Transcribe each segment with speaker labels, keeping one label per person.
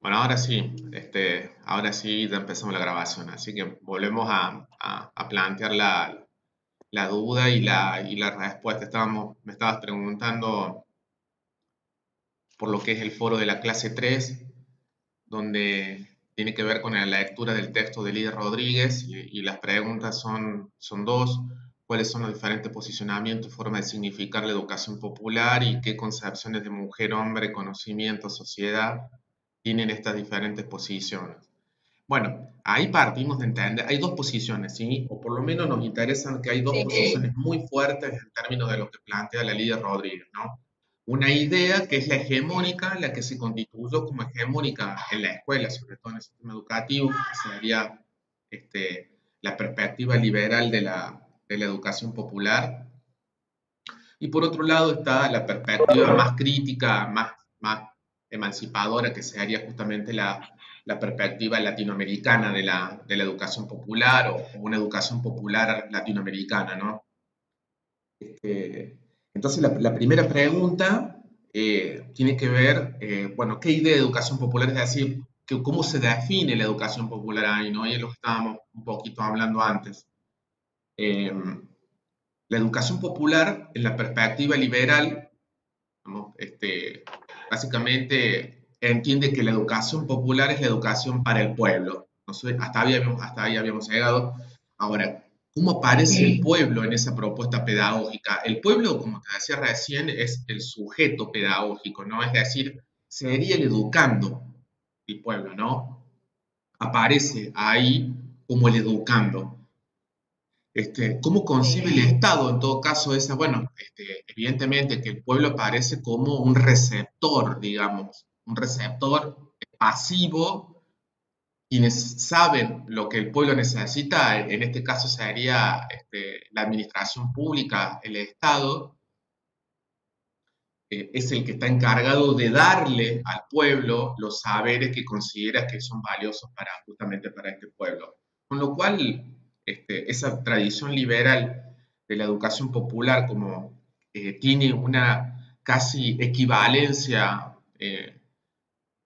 Speaker 1: Bueno, ahora sí ya empezamos la grabación, así que volvemos a plantear la duda y la respuesta. Me estabas preguntando por lo que es el foro de la clase 3, donde tiene que ver con la lectura del texto de Lidia Rodríguez y las preguntas son dos. ¿Cuáles son los diferentes posicionamientos y formas de significar la educación popular y qué concepciones de mujer, hombre, conocimiento, sociedad tienen estas diferentes posiciones? Bueno, ahí partimos de entender, hay dos posiciones, ¿sí? O por lo menos nos interesan que hay dos
Speaker 2: Sí,
Speaker 1: posiciones muy fuertes en términos de lo que plantea la Lidia Rodríguez, ¿no? Una idea que es la hegemónica, la que se constituyó como hegemónica en la escuela, sobre todo en el sistema educativo, que sería la perspectiva liberal de la educación popular. Y por otro lado está la perspectiva más crítica, más emancipadora, que sería justamente la perspectiva latinoamericana de la educación popular o una educación popular latinoamericana, ¿no? Este, entonces, la primera pregunta tiene que ver, bueno, ¿qué idea de educación popular? Es decir, ¿cómo se define la educación popular ahí, ¿no? Y es lo que estábamos un poquito hablando antes. Eh, la educación popular, en la perspectiva liberal, ¿no? Básicamente entiende que la educación popular es la educación para el pueblo. No sé, hasta ahí habíamos llegado. Ahora, ¿cómo aparece el pueblo en esa propuesta pedagógica? El pueblo, como te decía recién, es el sujeto pedagógico, ¿no? Es decir, sería el educando, el pueblo, ¿no? Aparece ahí como el educando. ¿Cómo concibe el Estado en todo caso esa? Bueno, evidentemente que el pueblo aparece como un receptor, digamos, un receptor pasivo. Quienes saben lo que el pueblo necesita, en este caso sería la administración pública, el Estado, es el que está encargado de darle al pueblo los saberes que considera que son valiosos justamente para este pueblo. Con lo cual, esa tradición liberal de la educación popular como tiene una casi equivalencia,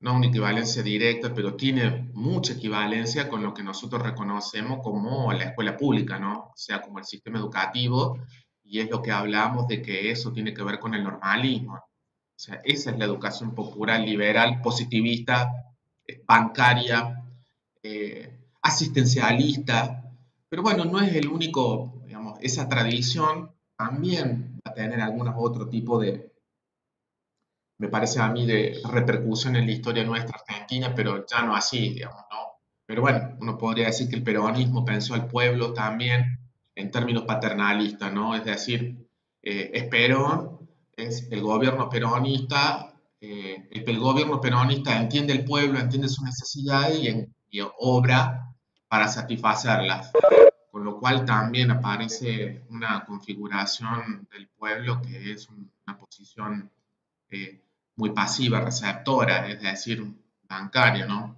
Speaker 1: no una equivalencia directa, pero tiene mucha equivalencia con lo que nosotros reconocemos como la escuela pública, ¿no? O sea, como el sistema educativo, y es lo que hablamos de que eso tiene que ver con el normalismo. O sea, esa es la educación popular, liberal, positivista, bancaria, asistencialista. Pero bueno, no es el único, digamos, esa tradición también va a tener algún otro tipo de, me parece a mí, de repercusión en la historia nuestra argentina, pero ya no así, digamos, ¿no? Pero bueno, uno podría decir que el peronismo pensó al pueblo también en términos paternalistas, ¿no? Es decir, es Perón, es el gobierno peronista, el gobierno peronista entiende el pueblo, entiende sus necesidades y obra para satisfacerlas. Con lo cual también aparece una configuración del pueblo que es una posición eh, muy pasiva, receptora, es decir, bancaria, ¿no?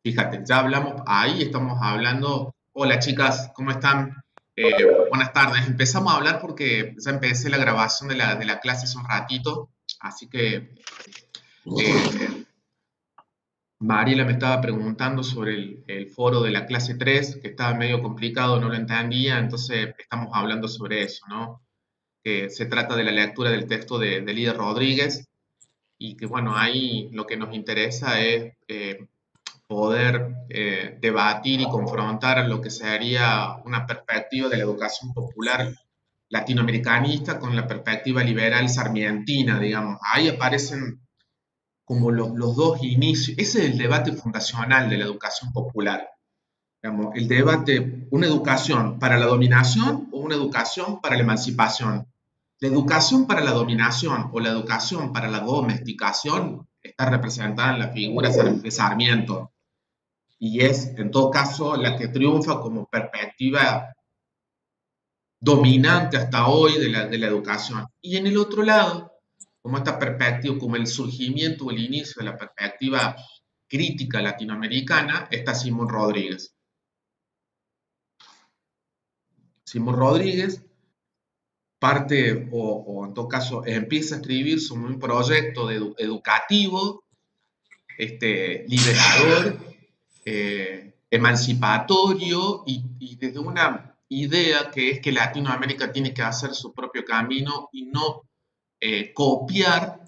Speaker 1: Fíjate, ya hablamos, ahí estamos hablando. Hola chicas, ¿cómo están? Buenas tardes. Empezamos a hablar porque ya empecé la grabación de la clase hace un ratito, así que eh, Mariela me estaba preguntando sobre el foro de la clase 3 que estaba medio complicado, no lo entendía, entonces estamos hablando sobre eso, ¿no? Que se trata de la lectura del texto de Lidia Rodríguez y que, bueno, ahí lo que nos interesa es poder debatir y confrontar lo que sería una perspectiva de la educación popular latinoamericanista con la perspectiva liberal sarmientina, digamos. Ahí aparecen como los dos inicios. Ese es el debate fundacional de la educación popular. Digamos, el debate, una educación para la dominación o una educación para la emancipación. La educación para la dominación o la educación para la domesticación está representada en la figura de Sarmiento y es, en todo caso, la que triunfa como perspectiva dominante hasta hoy de la educación. Y en el otro lado, como esta perspectiva, como el surgimiento o el inicio de la perspectiva crítica latinoamericana, está Simón Rodríguez. Simón Rodríguez parte, o en todo caso empieza a escribir sobre un proyecto educativo liberador, emancipatorio y desde una idea que es que Latinoamérica tiene que hacer su propio camino y no copiar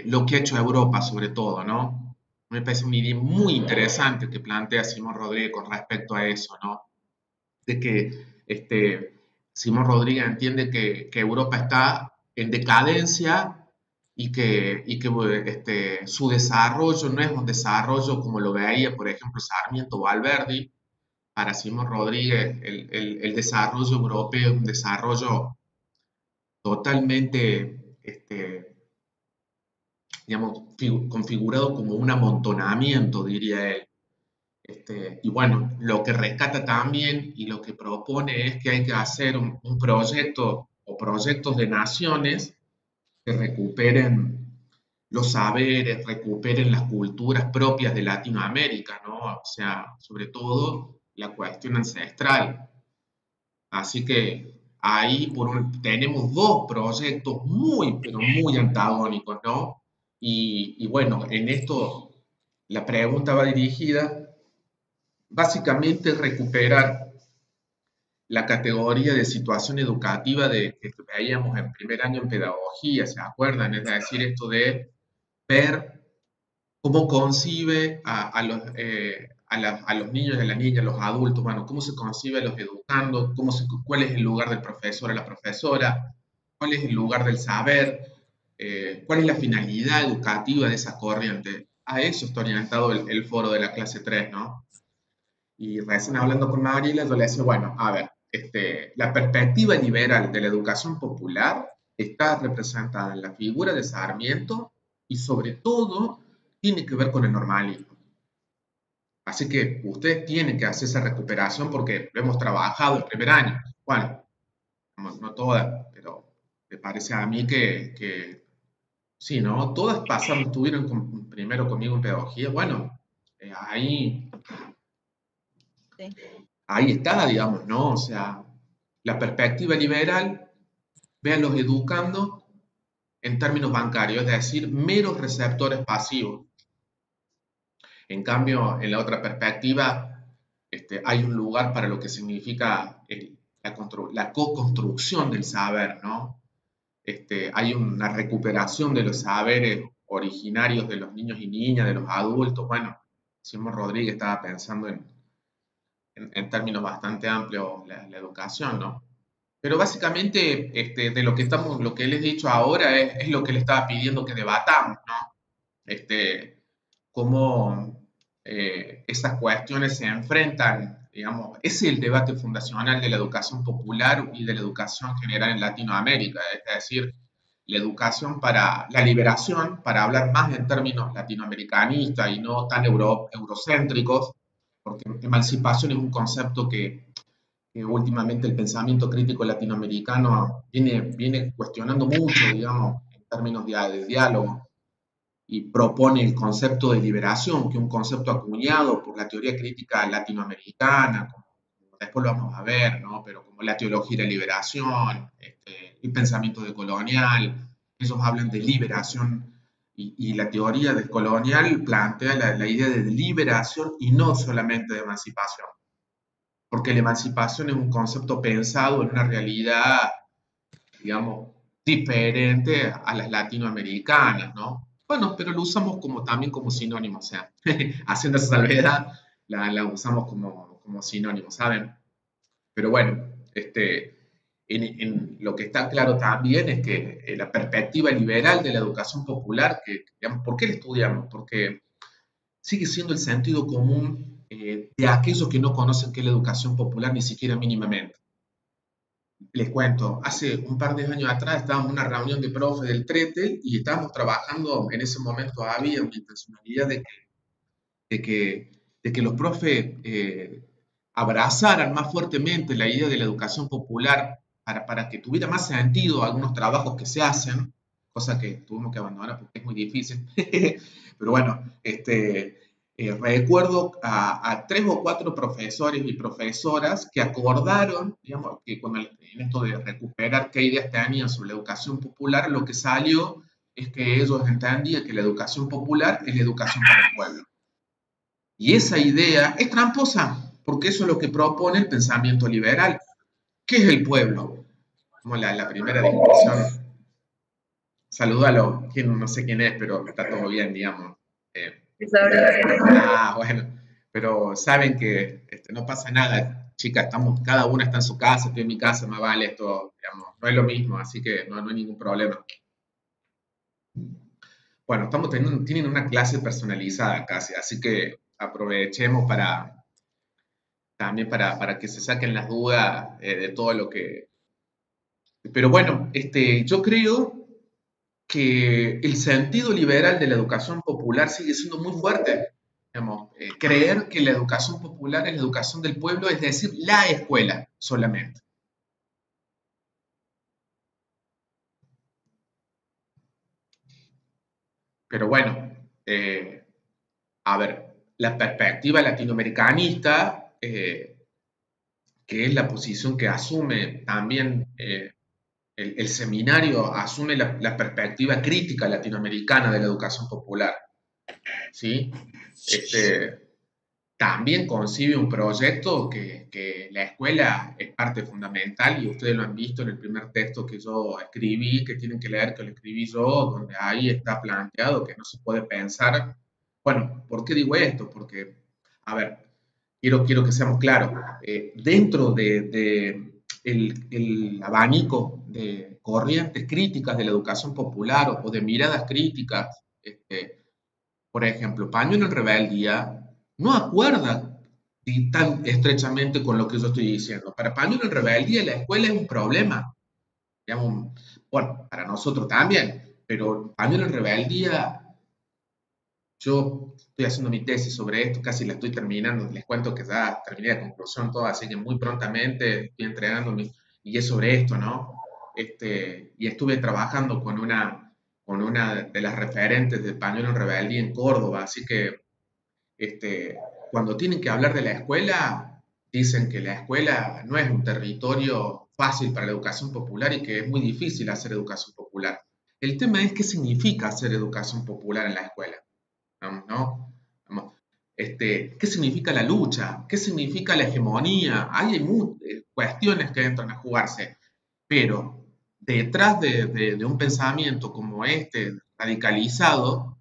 Speaker 1: lo que ha hecho Europa sobre todo, ¿no? Me parece una idea muy interesante que plantea Simón Rodríguez con respecto a eso, ¿no? De que Simón Rodríguez entiende que Europa está en decadencia y que su desarrollo no es un desarrollo como lo veía, por ejemplo, Sarmiento Valverde. Para Simón Rodríguez, el desarrollo europeo es un desarrollo totalmente, digamos, configurado como un amontonamiento, diría él. Y bueno, lo que rescata también y lo que propone es que hay que hacer un proyecto o proyectos de naciones que recuperen los saberes, recuperen las culturas propias de Latinoamérica, ¿no? O sea, sobre todo la cuestión ancestral. Así que ahí tenemos dos proyectos muy, pero muy antagónicos, ¿no? Y bueno, en esto la pregunta va dirigida básicamente recuperar la categoría de situación educativa que veíamos en primer año en pedagogía, ¿se acuerdan? Es decir, esto de ver cómo concibe a los niños y a las niñas, a los adultos, bueno, cómo se concibe a los educandos, cuál es el lugar del profesor o la profesora, cuál es el lugar del saber, cuál es la finalidad educativa de esa corriente. A eso está orientado el foro de la clase 3, ¿no? Y recién hablando con Mariela, yo le decía, bueno, a ver, la perspectiva liberal de la educación popular está representada en la figura de Sarmiento y sobre todo tiene que ver con el normalismo. Así que ustedes tienen que hacer esa recuperación porque lo hemos trabajado el primer año. Bueno, no todas, pero me parece a mí que sí, ¿no? Todas pasaron, estuvieron primero conmigo en pedagogía. Bueno, ahí
Speaker 2: Sí.
Speaker 1: ahí está, digamos, ¿no? O sea, la perspectiva liberal ve a los educando en términos bancarios, es decir, meros receptores pasivos. En cambio, en la otra perspectiva, hay un lugar para lo que significa la co-construcción del saber, ¿no? Hay una recuperación de los saberes originarios de los niños y niñas, de los adultos. Bueno, Simón Rodríguez estaba pensando en términos bastante amplios la educación, ¿no? Pero básicamente lo que les he dicho ahora es lo que le estaba pidiendo que debatamos, ¿no? Cómo esas cuestiones se enfrentan, digamos, es el debate fundacional de la educación popular y de la educación general en Latinoamérica, es decir, la educación para la liberación, para hablar más en términos latinoamericanistas y no tan eurocéntricos, porque emancipación es un concepto que últimamente el pensamiento crítico latinoamericano viene cuestionando mucho, digamos, en términos de diálogo, y propone el concepto de liberación, que es un concepto acuñado por la teoría crítica latinoamericana, como después lo vamos a ver, ¿no? Pero como la teología de la liberación, el pensamiento decolonial, ellos hablan de liberación y la teoría decolonial plantea la idea de liberación y no solamente de emancipación, porque la emancipación es un concepto pensado en una realidad, digamos, diferente a las latinoamericanas, ¿no? Bueno, pero lo usamos también como sinónimo, o sea, haciendo esa salvedad, la usamos como sinónimo, ¿saben? Pero bueno, en lo que está claro también es que la perspectiva liberal de la educación popular, digamos, ¿por qué la estudiamos? Porque sigue siendo el sentido común de aquellos que no conocen qué es la educación popular ni siquiera mínimamente. Les cuento, hace un par de años atrás estábamos en una reunión de profes del TRETEL y estábamos trabajando en ese momento, había una intencionalidad de que, de que los profes abrazaran más fuertemente la idea de la educación popular para que tuviera más sentido algunos trabajos que se hacen, cosa que tuvimos que abandonar porque es muy difícil. Pero bueno, recuerdo a 3 o 4 profesores y profesoras que acordaron, digamos, que en esto de recuperar qué ideas tenían sobre la educación popular, lo que salió es que ellos entendían que la educación popular es la educación para el pueblo. Y esa idea es tramposa, porque eso es lo que propone el pensamiento liberal. ¿Qué es el pueblo? Como la primera discusión. Salúdalo, no sé quién es, pero está todo bien, digamos. Eh, bueno, pero saben que no pasa nada, chicas, cada una está en su casa, estoy en mi casa, más vale esto, digamos, no es lo mismo, así que no hay ningún problema. Bueno, tienen una clase personalizada casi, así que aprovechemos también para que se saquen las dudas de todo lo que... Pero bueno, yo creo que el sentido liberal de la educación popular sigue siendo muy fuerte. Digamos, creer que la educación popular es la educación del pueblo, es decir, la escuela solamente. Pero bueno, a ver, la perspectiva latinoamericanista, que es la posición que asume también el seminario, asume la perspectiva crítica latinoamericana de la educación popular, ¿sí? También concibe un proyecto que la escuela es parte fundamental y ustedes lo han visto en el primer texto que yo escribí, que tienen que leer, que lo escribí yo, donde ahí está planteado que no se puede pensar. Bueno, ¿por qué digo esto? Porque, a ver, quiero que seamos claros, dentro de el abanico de corrientes críticas de la educación popular o de miradas críticas, por ejemplo, Pañuelo en Rebeldía no acuerda tan estrechamente con lo que yo estoy diciendo. Para Pañuelo en Rebeldía la escuela es un problema. Digamos, bueno, para nosotros también, pero Pañuelo en Rebeldía, yo estoy haciendo mi tesis sobre esto, casi la estoy terminando, les cuento que ya terminé la conclusión todo, así que muy prontamente estoy entregando y es sobre esto, ¿no? Y estuve trabajando con una de las referentes de Pañuelo en Rebeldía en Córdoba, así que cuando tienen que hablar de la escuela, dicen que la escuela no es un territorio fácil para la educación popular y que es muy difícil hacer educación popular. El tema es qué significa hacer educación popular en la escuela, ¿no? ¿Qué significa la lucha? ¿Qué significa la hegemonía? Hay cuestiones que entran a jugarse, pero detrás de un pensamiento como este, radicalizado,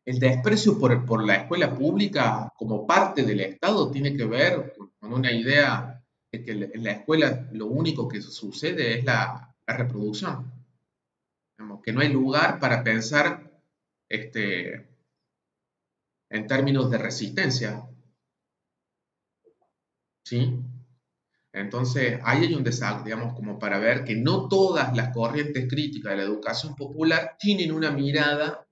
Speaker 1: el desprecio por la escuela pública como parte del Estado tiene que ver con una idea de que en la escuela lo único que sucede es la reproducción. Digamos, que no hay lugar para pensar en términos de resistencia. ¿Sí? Entonces, ahí hay un desafío, digamos, como para ver que no todas las corrientes críticas de la educación popular tienen una mirada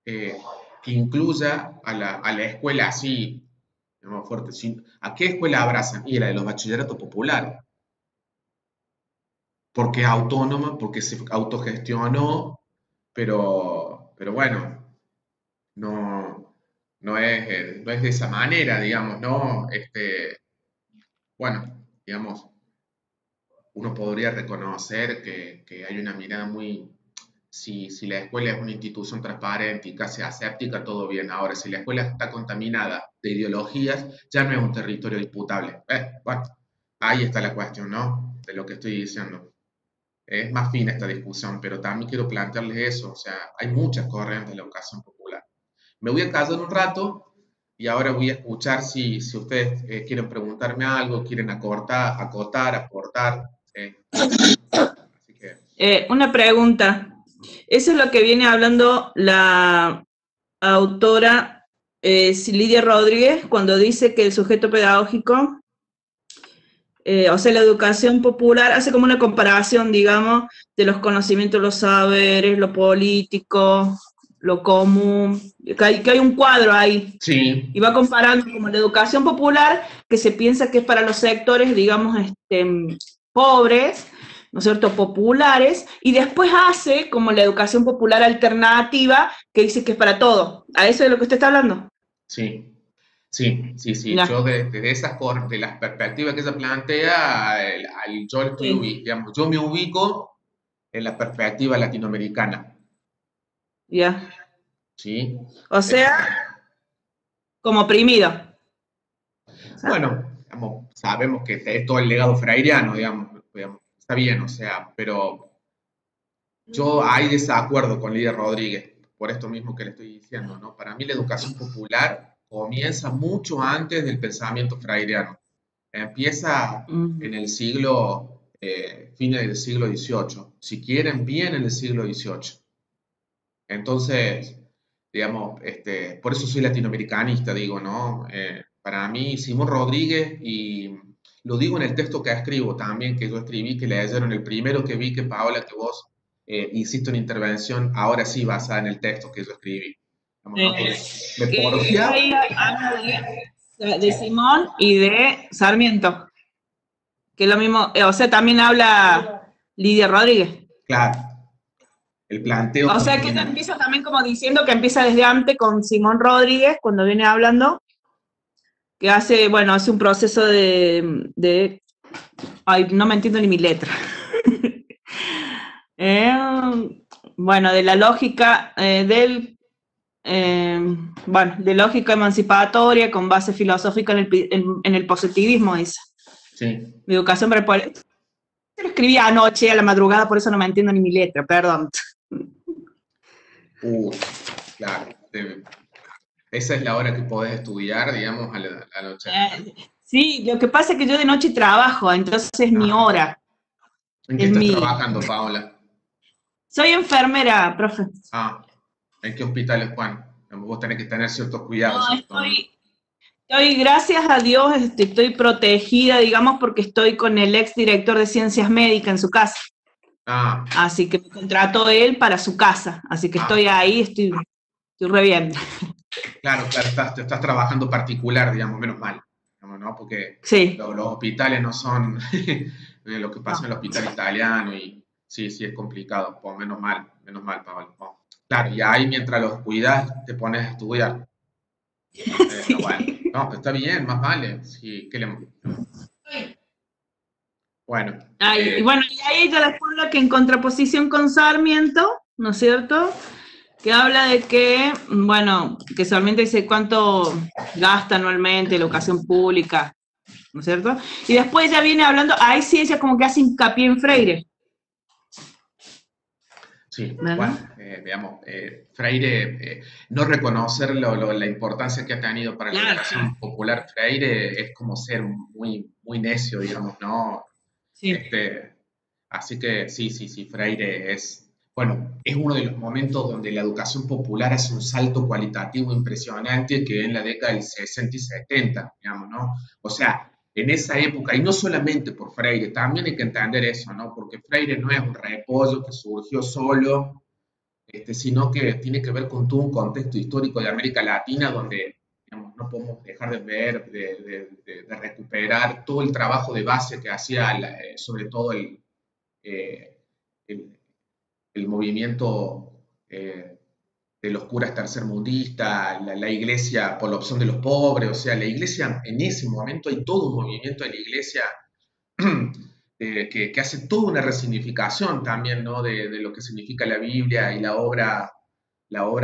Speaker 1: eh, que incluya a la escuela así, digamos, fuerte. ¿A qué escuela abrazan? Y la de los bachilleratos populares. Porque es autónoma, porque se autogestionó, pero bueno, no, no es de esa manera, digamos, ¿no? Bueno, digamos, uno podría reconocer que hay una mirada muy, si la escuela es una institución transparente y casi aséptica, todo bien. Ahora, si la escuela está contaminada de ideologías, ya no es un territorio disputable. Bueno, ahí está la cuestión, ¿no? De lo que estoy diciendo. Es más fina esta discusión, pero también quiero plantearles eso. O sea, hay muchas corrientes de la educación popular. Me voy a callar un rato y ahora voy a escuchar si ustedes quieren preguntarme algo, quieren acotar, aportar. Así que,
Speaker 2: Una pregunta. Eso es lo que viene hablando la autora Lidia Rodríguez cuando dice que el sujeto pedagógico, o sea, la educación popular, hace como una comparación, digamos, de los conocimientos, los saberes, lo político, lo común, que hay un cuadro ahí.
Speaker 1: sí,
Speaker 2: Y va comparando como la educación popular, que se piensa que es para los sectores, digamos, pobres, ¿no es cierto?, populares, y después hace como la educación popular alternativa, que dice que es para todo. ¿A eso es de lo que usted está hablando?
Speaker 1: sí. Sí.
Speaker 2: Ya.
Speaker 1: Yo desde de las perspectivas que se plantea, yo
Speaker 2: Sí.
Speaker 1: digamos, yo me ubico en la perspectiva latinoamericana,
Speaker 2: Ya.
Speaker 1: ¿sí?
Speaker 2: O sea, como oprimido.
Speaker 1: Bueno, digamos, sabemos que es todo el legado freiriano, digamos, está bien, o sea, pero yo hay desacuerdo con Lidia Rodríguez, por esto mismo que le estoy diciendo, ¿no? Para mí la educación popular comienza mucho antes del pensamiento freiriano. Empieza
Speaker 2: Mm.
Speaker 1: en el siglo, fines del siglo XVIII, si quieren, bien en el siglo XVIII. Entonces, digamos, por eso soy latinoamericanista, digo, ¿no? Para mí, Simón Rodríguez, y lo digo en el texto que escribo también, que yo escribí, que leyeron el primero que vi, que Paola, que vos hiciste una intervención, ahora sí basada en el texto que yo escribí. Digamos, ¿no? Porque me
Speaker 2: Que
Speaker 1: porfía,
Speaker 2: ahí habla de Simón y de Sarmiento, que es lo mismo, o sea, también habla Lidia Rodríguez.
Speaker 1: claro, el planteo
Speaker 2: O sea, que ella
Speaker 1: también,
Speaker 2: empieza también como diciendo que empieza desde antes con Simón Rodríguez, cuando viene hablando, que hace, bueno, hace un proceso ay, no me entiendo ni mi letra. Bueno, de la lógica bueno, de lógica emancipatoria con base filosófica en el positivismo, dice.
Speaker 1: sí.
Speaker 2: Mi educación para el poder. Lo escribí anoche a la madrugada, por eso no me entiendo ni mi letra, perdón.
Speaker 1: Claro. Esa es la hora que podés estudiar, digamos, a la noche.
Speaker 2: Sí, lo que pasa es que yo de noche trabajo, entonces es mi
Speaker 1: Ah,
Speaker 2: hora,
Speaker 1: ¿en qué
Speaker 2: es
Speaker 1: estás
Speaker 2: mi...
Speaker 1: trabajando, Paola?
Speaker 2: Soy enfermera, profe.
Speaker 1: Ah, ¿en qué hospital es Juan? Vos tenés que tener ciertos cuidados,
Speaker 2: No,
Speaker 1: ¿cierto? ¿No?
Speaker 2: gracias a Dios, estoy protegida, digamos, porque estoy con el ex director de ciencias médicas en su casa.
Speaker 1: Ah,
Speaker 2: Así que me contrató él para su casa. Así que estoy
Speaker 1: ah,
Speaker 2: ahí, estoy re bien.
Speaker 1: claro, claro, estás trabajando particular, digamos, menos mal, digamos, ¿no? Porque
Speaker 2: Sí.
Speaker 1: los hospitales no son lo que pasa en el
Speaker 2: No.
Speaker 1: hospital italiano y sí, sí es complicado, pues menos mal, Paola. Oh, claro, y ahí mientras los cuidas te pones a estudiar. Entonces, está bueno.
Speaker 2: Sí.
Speaker 1: No, pero está bien, más vale. Sí, bueno,
Speaker 2: Ay, y bueno, y ahí ella después lo que en contraposición con Sarmiento, ¿no es cierto? Que habla de que, bueno, que Sarmiento dice cuánto gasta anualmente la educación pública, ¿no es cierto? Y después ella viene hablando, ahí sí ella como que hace hincapié en Freire,
Speaker 1: sí,
Speaker 2: ¿verdad?
Speaker 1: bueno, digamos, Freire, no reconocer la importancia que ha tenido para la
Speaker 2: Claro, claro.
Speaker 1: educación popular Freire es como ser muy, muy necio, digamos, ¿no?
Speaker 2: Sí.
Speaker 1: Este, así que sí, sí, sí, Freire bueno, es uno de los momentos donde la educación popular hace un salto cualitativo impresionante que en la década del 60 y 70, digamos, ¿no? O sea, en esa época, y no solamente por Freire, también hay que entender eso, ¿no? Porque Freire no es un repollo que surgió solo, sino que tiene que ver con todo un contexto histórico de América Latina donde digamos, no podemos dejar de ver, de recuperar todo el trabajo de base que hacía, sobre todo eh, el, el movimiento de los curas tercermundistas, la iglesia por la opción de los pobres, o sea, la iglesia en ese momento hay todo un movimiento de la iglesia que hace toda una resignificación también, ¿no? De lo que significa la Biblia y la obra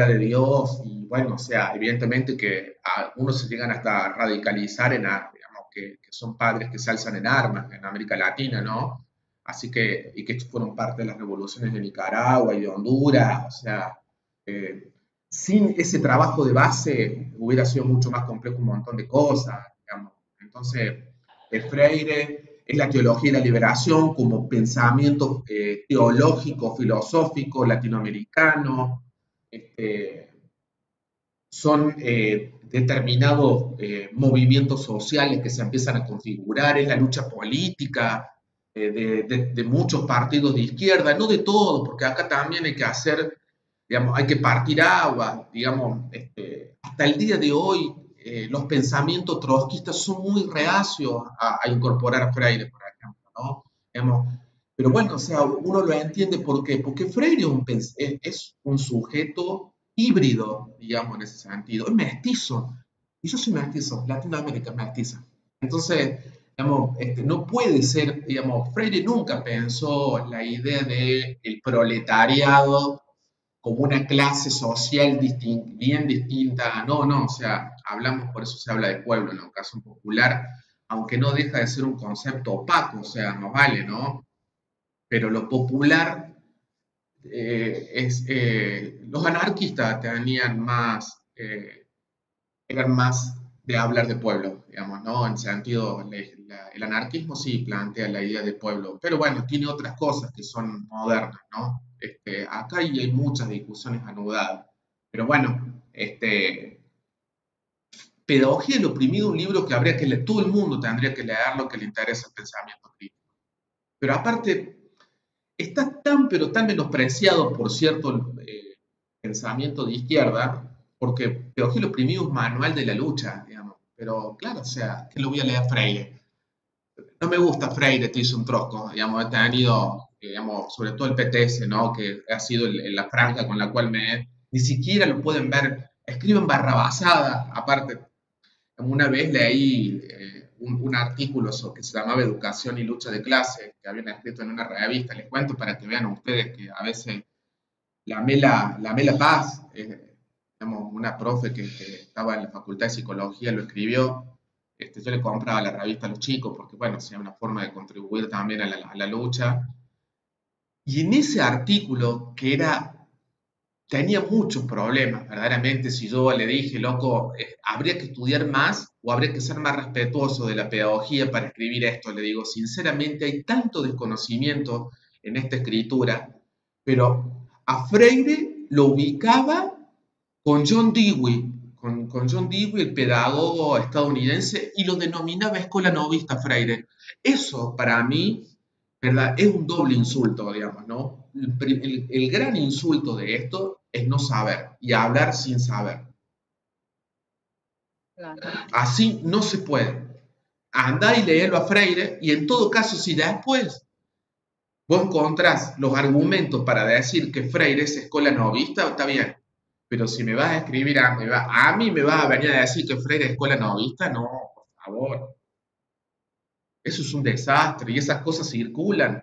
Speaker 1: de Dios. Y bueno, o sea, evidentemente que algunos se llegan hasta radicalizar digamos, que son padres que se alzan en armas en América Latina, ¿no? Así que, y que estos fueron parte de las revoluciones de Nicaragua y de Honduras, o sea, eh, sin ese trabajo de base hubiera sido mucho más complejo un montón de cosas, digamos. Entonces, Freire es la teología de la liberación como pensamiento teológico, filosófico, latinoamericano. Este, son determinados movimientos sociales que se empiezan a configurar, es la lucha política de muchos partidos de izquierda, no de todos, porque acá también hay que hacer, digamos, hay que partir agua, digamos, hasta el día de hoy los pensamientos trotskistas son muy reacios a incorporar a Freire, por ejemplo, ¿no? Digamos, pero bueno, o sea, uno lo entiende ¿por qué? Porque Freire es un sujeto híbrido, digamos, en ese sentido. Es mestizo. Y yo soy mestizo. Latinoamérica es mestiza. Entonces, digamos, no puede ser, digamos, Freire nunca pensó la idea de el proletariado como una clase social bien distinta. No, no, o sea, hablamos, por eso se habla de pueblo en la educación popular, aunque no deja de ser un concepto opaco, o sea, no vale, ¿no? Pero lo popular los anarquistas tenían más, eran más de hablar de pueblo, digamos, ¿no? En sentido, el anarquismo sí plantea la idea de pueblo, pero bueno, tiene otras cosas que son modernas, ¿no? Acá hay muchas discusiones anudadas, pero bueno, Pedagogía del oprimido, un libro que habría que leer, todo el mundo tendría que leerlo que le interesa el pensamiento crítico. Pero aparte, está tan, pero tan menospreciado por cierto pensamiento de izquierda, porque Pedagogía del oprimido es un manual de la lucha, digamos. Pero claro, o sea, que lo voy a leer a Freire. No me gusta Freire, te hizo un troco, digamos, he tenido, digamos, sobre todo el PTS, ¿no? Que ha sido la franja con la cual ni siquiera lo pueden ver, escriben barrabasada, aparte, una vez leí un artículo que se llamaba Educación y lucha de clase, que habían escrito en una revista, les cuento para que vean ustedes que a veces la Mela Paz, digamos, una profe que estaba en la Facultad de Psicología, lo escribió. Yo le compraba la revista a los chicos porque, bueno, sea una forma de contribuir también a la lucha. Y en ese artículo, tenía muchos problemas, verdaderamente, si yo le dije, loco, habría que estudiar más o habría que ser más respetuoso de la pedagogía para escribir esto, le digo, sinceramente hay tanto desconocimiento en esta escritura, pero a Freire lo ubicaba con John Dewey, con John Dewey, el pedagogo estadounidense, y lo denominaba escuela novista Freire. Eso para mí, ¿verdad? Es un doble insulto, digamos, ¿no? El gran insulto de esto es no saber y hablar sin saber.
Speaker 3: Claro.
Speaker 1: Así no se puede. Andá y léelo a Freire y en todo caso, si después vos encontrás los argumentos para decir que Freire es escuela novista, está bien. Pero si me vas a escribir a mí me vas a venir a decir que Freire es escuela novista, no, por favor. Eso es un desastre y esas cosas circulan.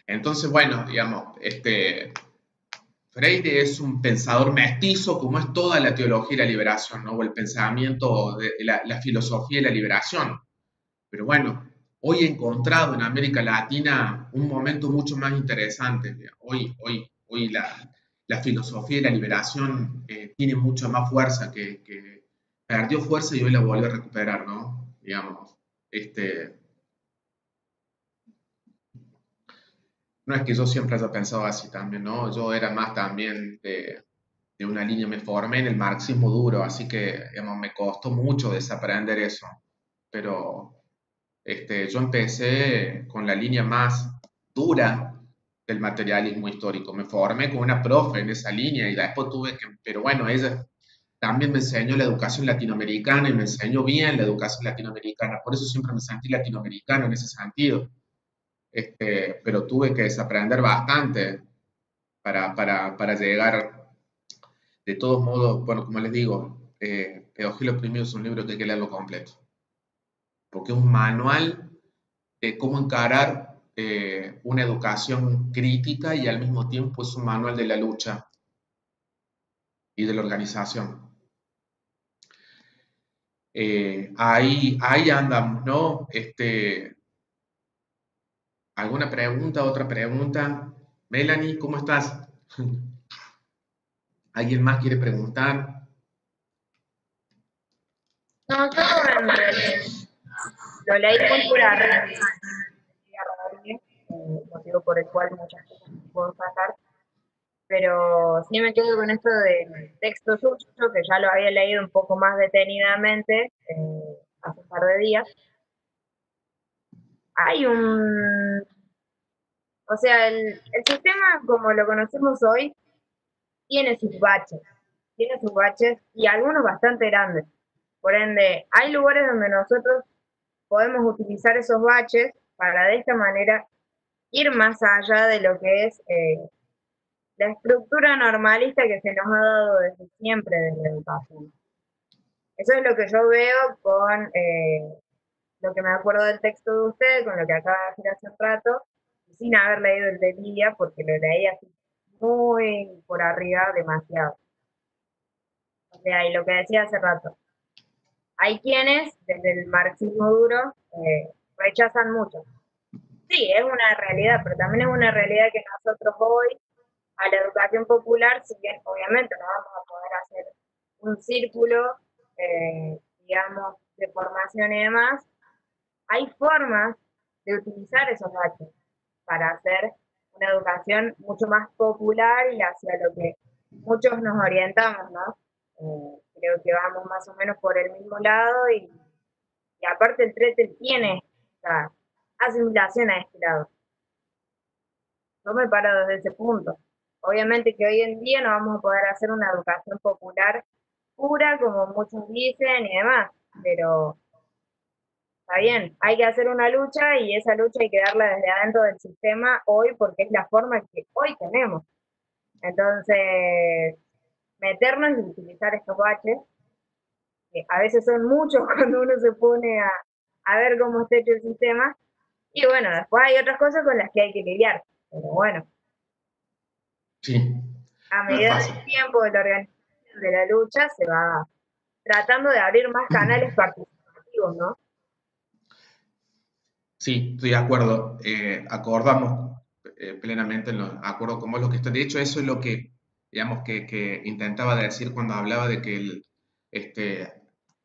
Speaker 1: Entonces, bueno, digamos, Freire es un pensador mestizo, como es toda la teología y la liberación, ¿no? O el pensamiento de la filosofía y la liberación. Pero bueno, hoy he encontrado en América Latina un momento mucho más interesante. Hoy la filosofía y la liberación tiene mucha más fuerza que perdió fuerza y hoy la vuelve a recuperar, ¿no? Digamos, no es que yo siempre haya pensado así también, ¿no? Yo era más también de una línea, me formé en el marxismo duro, así que, digamos, me costó mucho desaprender eso. Pero yo empecé con la línea más dura del materialismo histórico. Me formé con una profe en esa línea y después tuve que, pero bueno, ella también me enseñó la educación latinoamericana y me enseñó bien la educación latinoamericana. Por eso siempre me sentí latinoamericano en ese sentido. Pero tuve que desaprender bastante para llegar. De todos modos, bueno, como les digo, Pedagogía los Primios es un libro que hay que leerlo completo, porque es un manual de cómo encarar una educación crítica y al mismo tiempo es un manual de la lucha y de la organización. Ahí andamos, ¿no? ¿Alguna pregunta, otra pregunta? Melanie, ¿cómo estás? ¿Alguien más quiere preguntar?
Speaker 3: No, yo en realidad lo leí muy por arriba, motivo por el cual muchas cosas no puedo sacar, pero sí me quedo con esto del texto suyo, que ya lo había leído un poco más detenidamente hace un par de días. Hay o sea, el sistema como lo conocemos hoy tiene sus baches y algunos bastante grandes. Por ende, hay lugares donde nosotros podemos utilizar esos baches para de esta manera ir más allá de lo que es la estructura normalista que se nos ha dado desde siempre desde la educación. Eso es lo que yo veo con lo que me acuerdo del texto de usted, con lo que acaba de decir hace un rato, sin haber leído el de Lidia, porque lo leí así muy por arriba, demasiado. O sea, y lo que decía hace rato, hay quienes desde el marxismo duro rechazan mucho. Sí, es una realidad, pero también es una realidad que nosotros hoy, a la educación popular, si bien obviamente no vamos a poder hacer un círculo, digamos, de formación y demás, hay formas de utilizar esos datos para hacer una educación mucho más popular y hacia lo que muchos nos orientamos, ¿no? Creo que vamos más o menos por el mismo lado y aparte el TRETEL tiene esta asimilación a este lado. Yo me paro desde ese punto. Obviamente que hoy en día no vamos a poder hacer una educación popular pura, como muchos dicen y demás, pero está bien, hay que hacer una lucha y esa lucha hay que darla desde adentro del sistema hoy porque es la forma que hoy tenemos. Entonces, meternos y utilizar estos baches, que a veces son muchos cuando uno se pone a ver cómo está hecho el sistema, y bueno, después hay otras cosas con las que hay que lidiar. Pero bueno,
Speaker 1: Sí,
Speaker 3: a
Speaker 1: no es
Speaker 3: medida
Speaker 1: fácil.
Speaker 3: del tiempo de la organización de la lucha, se va tratando de abrir más canales participativos, ¿no?
Speaker 1: Sí, estoy de acuerdo. Acordamos plenamente, acuerdo con vos lo que está. De hecho, eso es lo que, digamos, que intentaba decir cuando hablaba de que este,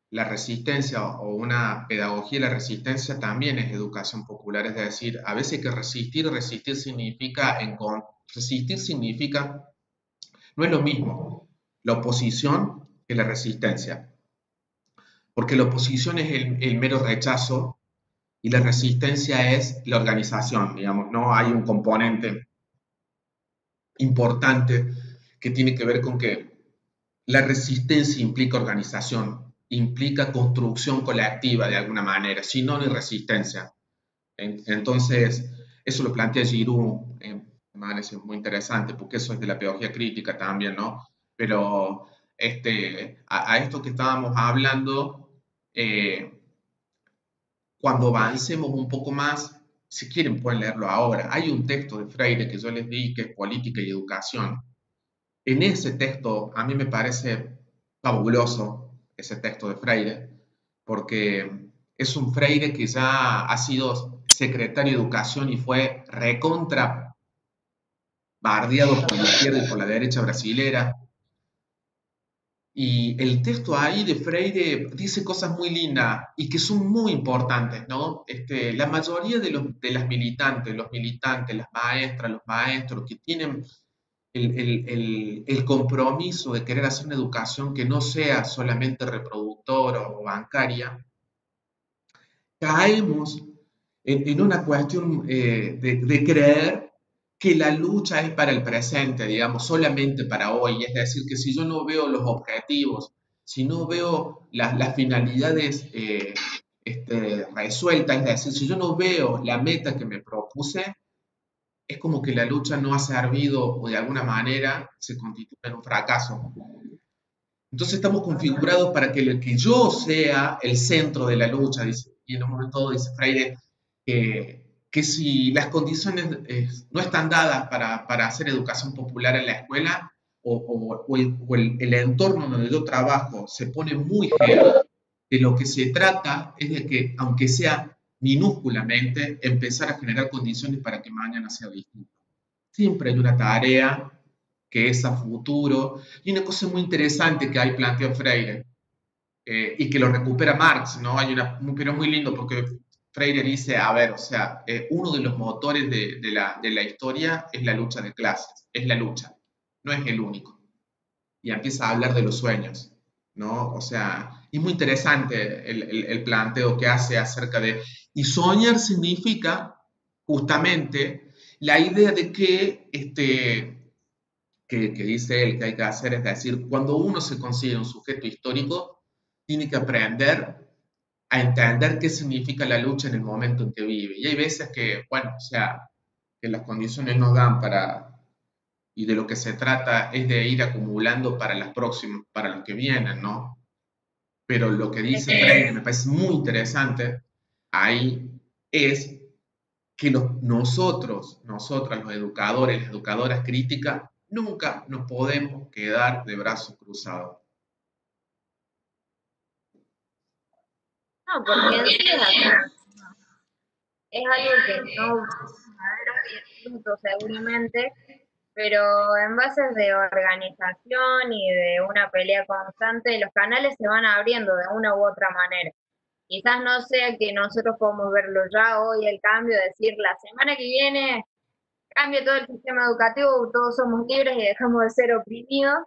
Speaker 1: la resistencia o una pedagogía de la resistencia también es educación popular. Es decir, a veces hay que resistir, resistir significa, no es lo mismo la oposición que la resistencia, porque la oposición es el mero rechazo y la resistencia es la organización, digamos, ¿no? Hay un componente importante que tiene que ver con que la resistencia implica organización, implica construcción colectiva de alguna manera, si no, no hay resistencia. Entonces, eso lo plantea Giroud, me parece muy interesante, porque eso es de la pedagogía crítica también, ¿no? Pero a esto que estábamos hablando, eh, cuando avancemos un poco más, si quieren pueden leerlo ahora. Hay un texto de Freire que yo les di que es Política y Educación. En ese texto a mí me parece fabuloso ese texto de Freire, porque es un Freire que ya ha sido secretario de Educación y fue recontra bardeado por la izquierda y por la derecha brasilera. Y el texto ahí de Freire dice cosas muy lindas y que son muy importantes, ¿no? La mayoría de las militantes, los militantes, las maestras, los maestros que tienen el compromiso de querer hacer una educación que no sea solamente reproductora o bancaria, caemos en una cuestión de creer que la lucha es para el presente, digamos, solamente para hoy. Es decir, que si yo no veo los objetivos, si no veo las finalidades resueltas, es decir, si yo no veo la meta que me propuse, es como que la lucha no ha servido o de alguna manera se constituye en un fracaso. Entonces estamos configurados para que yo sea el centro de la lucha, dice, y en un momento dado dice Freire que si las condiciones no están dadas para hacer educación popular en la escuela o el entorno donde yo trabajo se pone muy heavy, de lo que se trata es de que, aunque sea minúsculamente, empezar a generar condiciones para que mañana sea distinto. Siempre hay una tarea que es a futuro. Y una cosa muy interesante que hay planteado Freire, y que lo recupera Marx, ¿no? Pero es muy lindo porque Freire dice, a ver, o sea, uno de los motores de la historia es la lucha de clases, es la lucha, no es el único. Y empieza a hablar de los sueños, ¿no? O sea, es muy interesante el planteo que hace acerca de... Y soñar significa justamente la idea de que dice él que hay que hacer, es decir, cuando uno se considera un sujeto histórico, tiene que aprender a entender qué significa la lucha en el momento en que vive. Y hay veces que, bueno, o sea, que las condiciones no dan para, y de lo que se trata es de ir acumulando para las próximas, para los que vienen, ¿no? Pero lo que dice Freire me parece muy interesante ahí es que nosotras, los educadores, las educadoras críticas, nunca nos podemos quedar de brazos cruzados.
Speaker 3: No, porque en sí es así. Es algo que no vamos a ver hoy en fruto seguramente, pero en bases de organización y de una pelea constante, los canales se van abriendo de una u otra manera. Quizás no sea que nosotros podamos verlo ya hoy, el cambio, decir la semana que viene cambia todo el sistema educativo, todos somos libres y dejamos de ser oprimidos,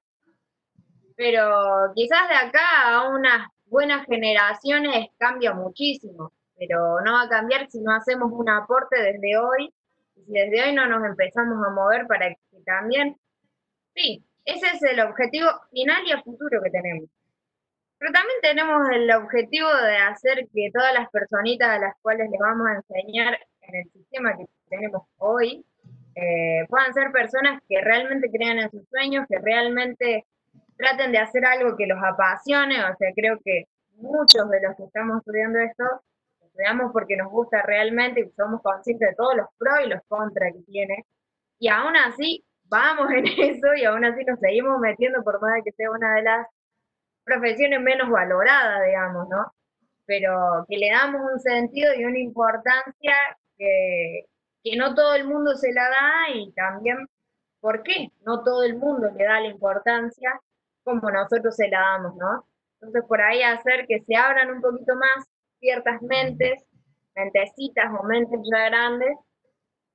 Speaker 3: pero quizás de acá a unas buenas generaciones cambia muchísimo, pero no va a cambiar si no hacemos un aporte desde hoy, y si desde hoy no nos empezamos a mover para que también, sí, ese es el objetivo final y a futuro que tenemos. Pero también tenemos el objetivo de hacer que todas las personitas a las cuales les vamos a enseñar en el sistema que tenemos hoy puedan ser personas que realmente crean en sus sueños, que realmente traten de hacer algo que los apasione. O sea, creo que muchos de los que estamos estudiando esto, estudiamos porque nos gusta realmente y somos conscientes de todos los pros y los contras que tiene. Y aún así, vamos en eso y aún así nos seguimos metiendo por más de que sea una de las profesiones menos valoradas, digamos, ¿no? Pero que le damos un sentido y una importancia que no todo el mundo se la da y también por qué no todo el mundo le da la importancia como nosotros se la damos, ¿no? Entonces por ahí hacer que se abran un poquito más ciertas mentes, mentecitas o mentes ya grandes,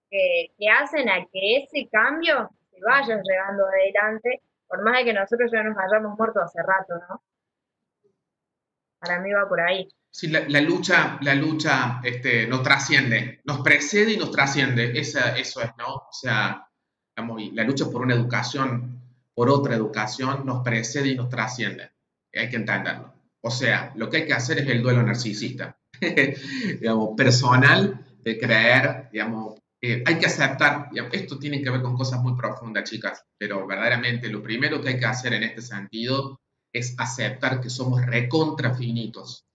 Speaker 3: que hacen a que ese cambio se vaya llevando adelante, por más de que nosotros ya nos hayamos muerto hace rato, ¿no? Para mí va por ahí.
Speaker 1: Sí, la lucha nos trasciende, nos precede y nos trasciende, eso es, ¿no? O sea, digamos, la lucha por una educación, por otra educación, nos precede y nos trasciende, hay que entenderlo. O sea, lo que hay que hacer es el duelo narcisista, digamos, personal, de creer, digamos, hay que aceptar, digamos, esto tiene que ver con cosas muy profundas, chicas, pero verdaderamente lo primero que hay que hacer en este sentido es aceptar que somos recontra finitos,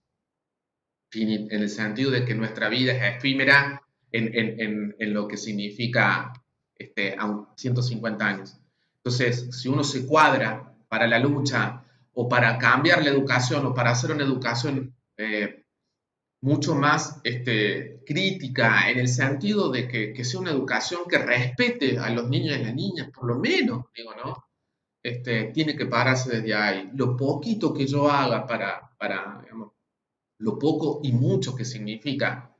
Speaker 1: en el sentido de que nuestra vida es efímera en lo que significa a 150 años. Entonces, si uno se cuadra para la lucha o para cambiar la educación o para hacer una educación mucho más crítica, en el sentido de que sea una educación que respete a los niños y las niñas, por lo menos, digo, ¿no? Tiene que pararse desde ahí. Lo poquito que yo haga para digamos, lo poco y mucho que significa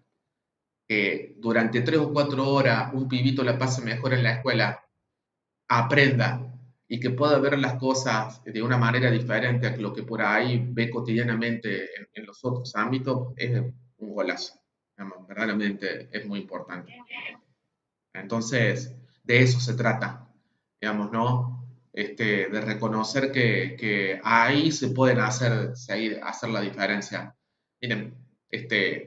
Speaker 1: que durante 3 o 4 horas un pibito la pase mejor en la escuela, aprenda y que pueda ver las cosas de una manera diferente a lo que por ahí ve cotidianamente en los otros ámbitos, es un golazo. Digamos, verdaderamente es muy importante. Entonces, de eso se trata, digamos, ¿no? De reconocer que ahí se pueden hacer la diferencia. Miren,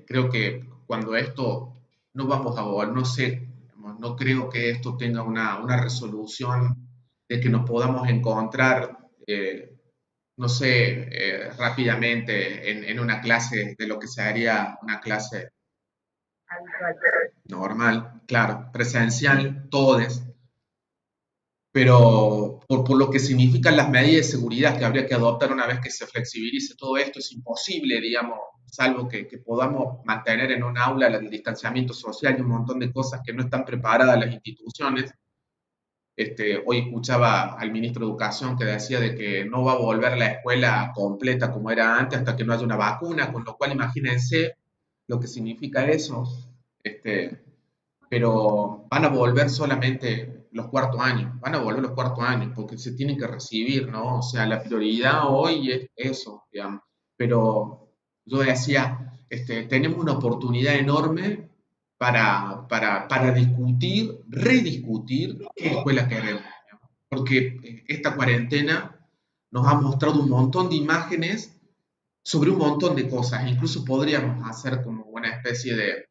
Speaker 1: creo que cuando esto no vamos a volver, no sé, digamos, no creo que esto tenga una resolución de que nos podamos encontrar, no sé, rápidamente en una clase de lo que sería una clase normal, claro, presencial, todes, pero por lo que significan las medidas de seguridad que habría que adoptar una vez que se flexibilice todo esto, es imposible, digamos, salvo que podamos mantener en un aula el distanciamiento social y un montón de cosas que no están preparadas las instituciones. Hoy escuchaba al ministro de Educación que decía de que no va a volver la escuela completa como era antes hasta que no haya una vacuna, con lo cual imagínense lo que significa eso. Pero van a volver solamente los cuartos años, van a volver los cuartos años, porque se tienen que recibir, ¿no? O sea, la prioridad hoy es eso, digamos. Pero yo decía, tenemos una oportunidad enorme para discutir, rediscutir qué escuela queremos, digamos. Porque esta cuarentena nos ha mostrado un montón de imágenes sobre un montón de cosas, incluso podríamos hacer como una especie de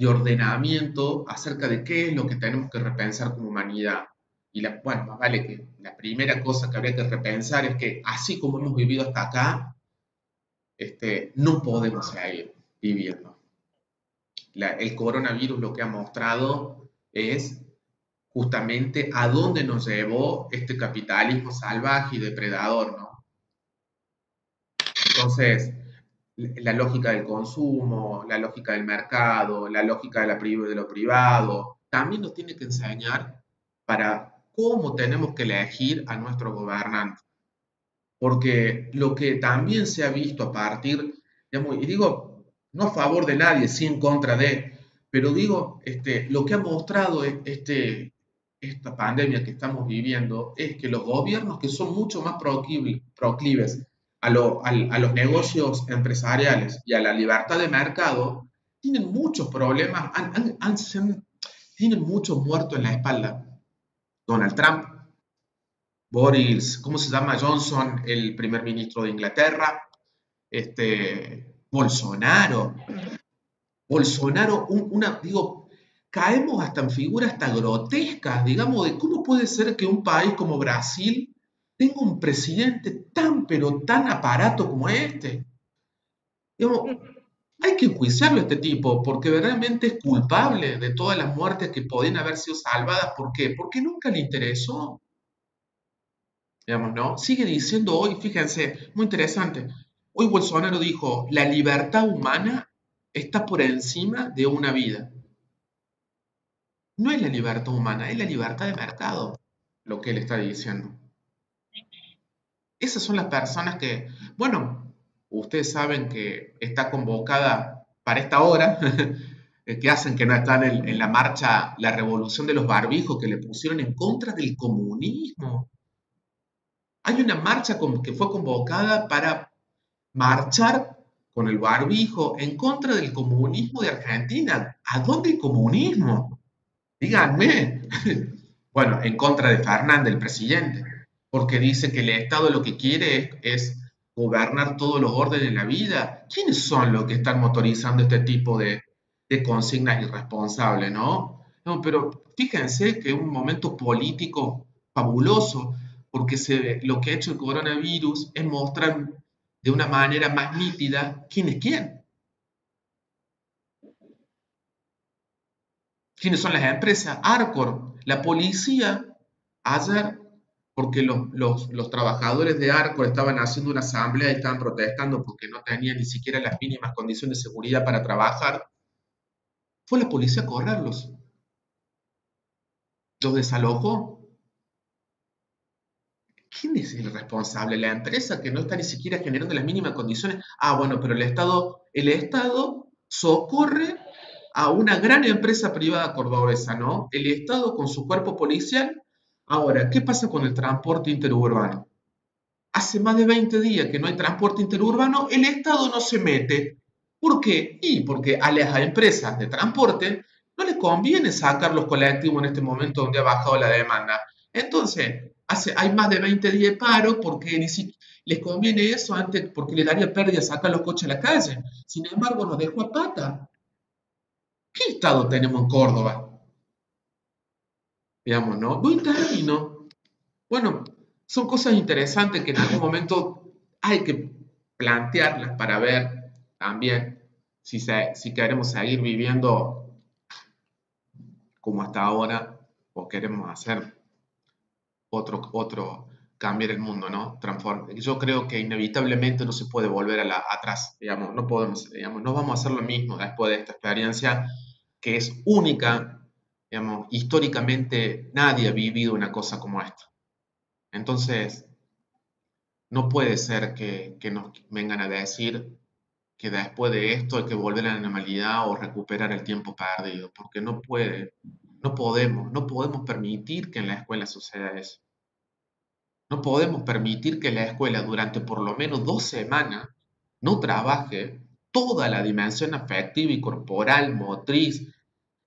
Speaker 1: ordenamiento acerca de qué es lo que tenemos que repensar como humanidad. Y bueno, más vale que la primera cosa que habría que repensar es que así como hemos vivido hasta acá, no podemos seguir viviendo. El coronavirus lo que ha mostrado es justamente a dónde nos llevó este capitalismo salvaje y depredador, ¿no? Entonces, la lógica del consumo, la lógica del mercado, la lógica de lo privado, también nos tiene que enseñar para cómo tenemos que elegir a nuestros gobernantes. Porque lo que también se ha visto a partir, digamos, y digo, no a favor de nadie, sí en contra de, pero digo, lo que ha mostrado esta pandemia que estamos viviendo es que los gobiernos que son mucho más proclives a los negocios empresariales y a la libertad de mercado, tienen muchos problemas, tienen muchos muertos en la espalda. Donald Trump, Boris, ¿cómo se llama? Johnson, el primer ministro de Inglaterra, Bolsonaro. Bolsonaro, digo, caemos hasta en figuras hasta grotescas, digamos, de cómo puede ser que un país como Brasil tenga un presidente tan, pero tan aparato como este. Digamos, hay que enjuiciarlo a este tipo, porque verdaderamente es culpable de todas las muertes que podían haber sido salvadas. ¿Por qué? Porque nunca le interesó. Digamos, ¿no? Sigue diciendo hoy, fíjense, muy interesante. Hoy Bolsonaro dijo, la libertad humana está por encima de una vida. No es la libertad humana, es la libertad de mercado, lo que él está diciendo. Esas son las personas que, bueno, ustedes saben que está convocada para esta hora, que hacen que no están en la marcha, la revolución de los barbijos que le pusieron en contra del comunismo. Hay una marcha que fue convocada para marchar con el barbijo en contra del comunismo de Argentina. ¿A dónde el comunismo? Díganme. Bueno, en contra de Fernández, el presidente, porque dice que el Estado lo que quiere es gobernar todos los órdenes de la vida. ¿Quiénes son los que están motorizando este tipo de consignas irresponsables, no? No, pero fíjense que es un momento político fabuloso, porque lo que ha hecho el coronavirus es mostrar de una manera más nítida quién es quién. ¿Quiénes son las empresas? Arcor, la policía, ayer, porque los trabajadores de Arcor estaban haciendo una asamblea y estaban protestando porque no tenían ni siquiera las mínimas condiciones de seguridad para trabajar, fue la policía a correrlos. Los desalojó. ¿Quién es el responsable? La empresa que no está ni siquiera generando las mínimas condiciones. Ah, bueno, pero el Estado socorre a una gran empresa privada cordobesa, ¿no? El Estado con su cuerpo policial. Ahora, ¿qué pasa con el transporte interurbano? Hace más de 20 días que no hay transporte interurbano, el Estado no se mete. ¿Por qué? Y porque a las empresas de transporte no les conviene sacar los colectivos en este momento donde ha bajado la demanda. Entonces, hay más de 20 días de paro porque ni siquiera les conviene eso antes, porque le daría pérdida sacar los coches a la calle. Sin embargo, nos dejó a pata. ¿Qué Estado tenemos en Córdoba? Digamos, ¿no? Buen término. Bueno, son cosas interesantes que en algún momento hay que plantearlas para ver también si queremos seguir viviendo como hasta ahora o queremos hacer cambiar el mundo, ¿no? Yo creo que inevitablemente no se puede volver atrás, digamos, no podemos, digamos, no vamos a hacer lo mismo después de esta experiencia que es única, digamos, históricamente nadie ha vivido una cosa como esta. Entonces, no puede ser que nos vengan a decir que después de esto hay que volver a la normalidad o recuperar el tiempo perdido, porque no podemos permitir que en la escuela suceda eso. No podemos permitir que la escuela durante por lo menos 2 semanas no trabaje toda la dimensión afectiva y corporal, motriz,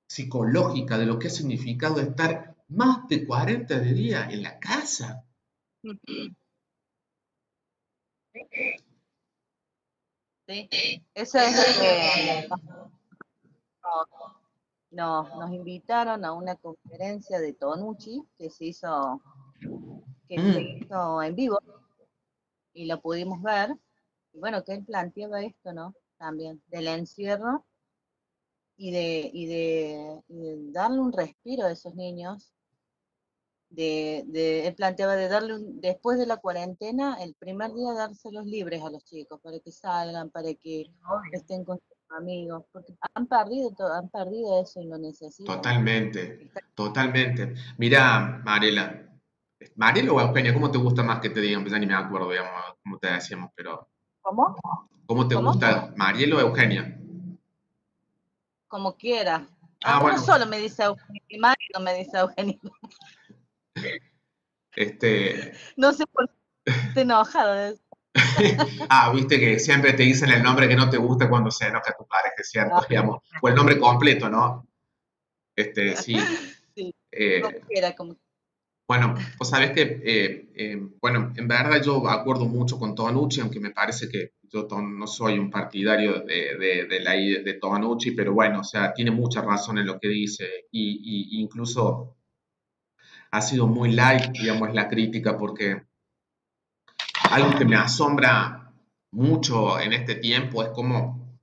Speaker 1: psicológica de lo que ha significado estar más de 40 días en la casa.
Speaker 4: Sí, eso es lo que nos invitaron a una conferencia de Tonucci que se hizo en vivo y lo pudimos ver. Y bueno, que él planteaba esto, ¿no? También, del encierro y de darle un respiro a esos niños. Él planteaba de darle, después de la cuarentena, el primer día dárselos libres a los chicos, para que salgan, para que
Speaker 3: Obvio.
Speaker 4: estén con sus amigos, porque han perdido todo, han perdido eso y lo necesitan.
Speaker 1: Totalmente, totalmente. Mirá, Mariela o Eugenia, ¿cómo te gusta más que te digan? Pues ya ni me acuerdo, digamos, cómo te decíamos, pero
Speaker 4: ¿Cómo?
Speaker 1: ¿cómo te
Speaker 4: ¿Cómo?
Speaker 1: gusta, Mariela o Eugenia?
Speaker 4: Como quiera.
Speaker 1: Ah,
Speaker 4: A uno
Speaker 1: bueno,
Speaker 4: solo me dice Eugenio, mi marido me dice Eugenio.
Speaker 1: este,
Speaker 4: No sé por qué estoy enojado de eso.
Speaker 1: viste que siempre te dicen el nombre que no te gusta cuando se enoja tu pareja, es cierto,
Speaker 4: Ah,
Speaker 1: digamos, o el nombre completo, ¿no? Sí.
Speaker 4: sí, como
Speaker 1: Eh,
Speaker 4: quiera, como
Speaker 1: bueno, pues sabes que, bueno, en verdad yo acuerdo mucho con Tonucci, aunque me parece que yo no soy un partidario de Tonucci, pero bueno, o sea, tiene mucha razón en lo que dice, y incluso ha sido muy light, digamos, la crítica, porque algo que me asombra mucho en este tiempo es como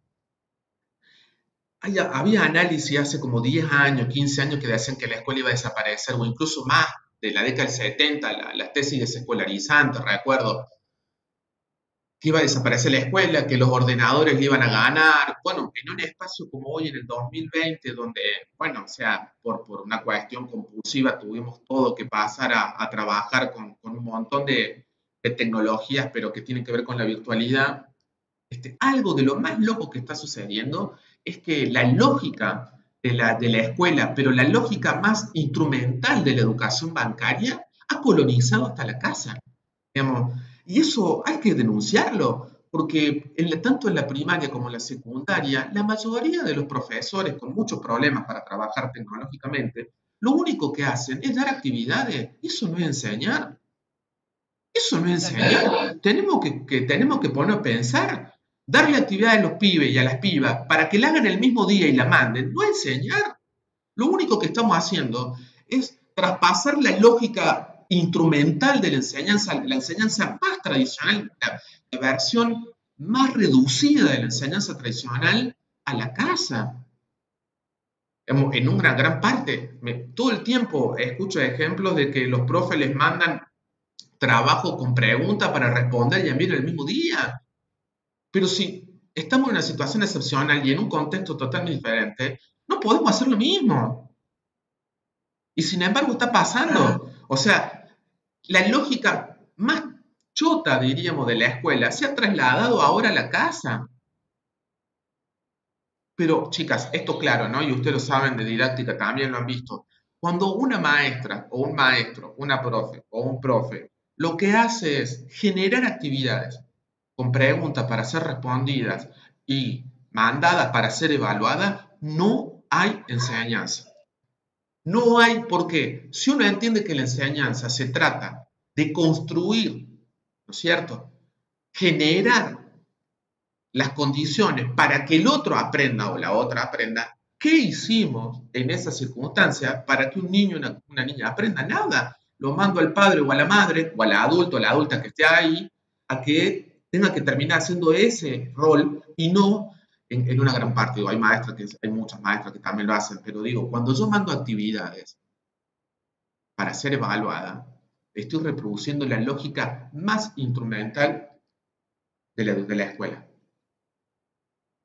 Speaker 1: había análisis hace como 10 años, 15 años que decían que la escuela iba a desaparecer, o incluso más, de la década del 70, las tesis desescolarizantes, recuerdo, que iba a desaparecer la escuela, que los ordenadores le iban a ganar, bueno, en un espacio como hoy en el 2020, donde, bueno, o sea, por una cuestión compulsiva tuvimos todo que pasar a trabajar con un montón de tecnologías, pero que tienen que ver con la virtualidad. Algo de lo más loco que está sucediendo es que la lógica de la escuela, pero la lógica más instrumental de la educación bancaria, ha colonizado hasta la casa. Digamos, y eso hay que denunciarlo, porque tanto en la primaria como en la secundaria, la mayoría de los profesores con muchos problemas para trabajar tecnológicamente, lo único que hacen es dar actividades. Eso no es enseñar. Eso no es enseñar. Tenemos que poner a pensar, darle actividades a los pibes y a las pibas para que la hagan el mismo día y la manden. No es enseñar. Lo único que estamos haciendo es traspasar la lógica instrumental de la enseñanza más tradicional, la versión más reducida de la enseñanza tradicional a la casa. En una gran parte, todo el tiempo escucho ejemplos de que los profes les mandan trabajo con preguntas para responder y enviar el mismo día. Pero si estamos en una situación excepcional y en un contexto totalmente diferente, no podemos hacer lo mismo. Y sin embargo está pasando. O sea, la lógica más chota, diríamos, de la escuela se ha trasladado ahora a la casa. Pero, chicas, esto claro, ¿no? Y ustedes lo saben de didáctica, también lo han visto. Cuando una maestra o un maestro, una profe o un profe, lo que hace es generar actividades con preguntas para ser respondidas y mandadas para ser evaluadas, no hay enseñanza. No hay, porque si uno entiende que la enseñanza se trata de construir, ¿no es cierto? Generar las condiciones para que el otro aprenda o la otra aprenda, ¿qué hicimos en esa circunstancia para que un niño o una niña aprenda? Nada. Lo mando al padre o a la madre o al adulto o a la adulta que esté ahí a que tenga que terminar haciendo ese rol y no en una gran parte. Digo, hay muchas maestras que también lo hacen, pero digo, cuando yo mando actividades para ser evaluada, estoy reproduciendo la lógica más instrumental de la escuela.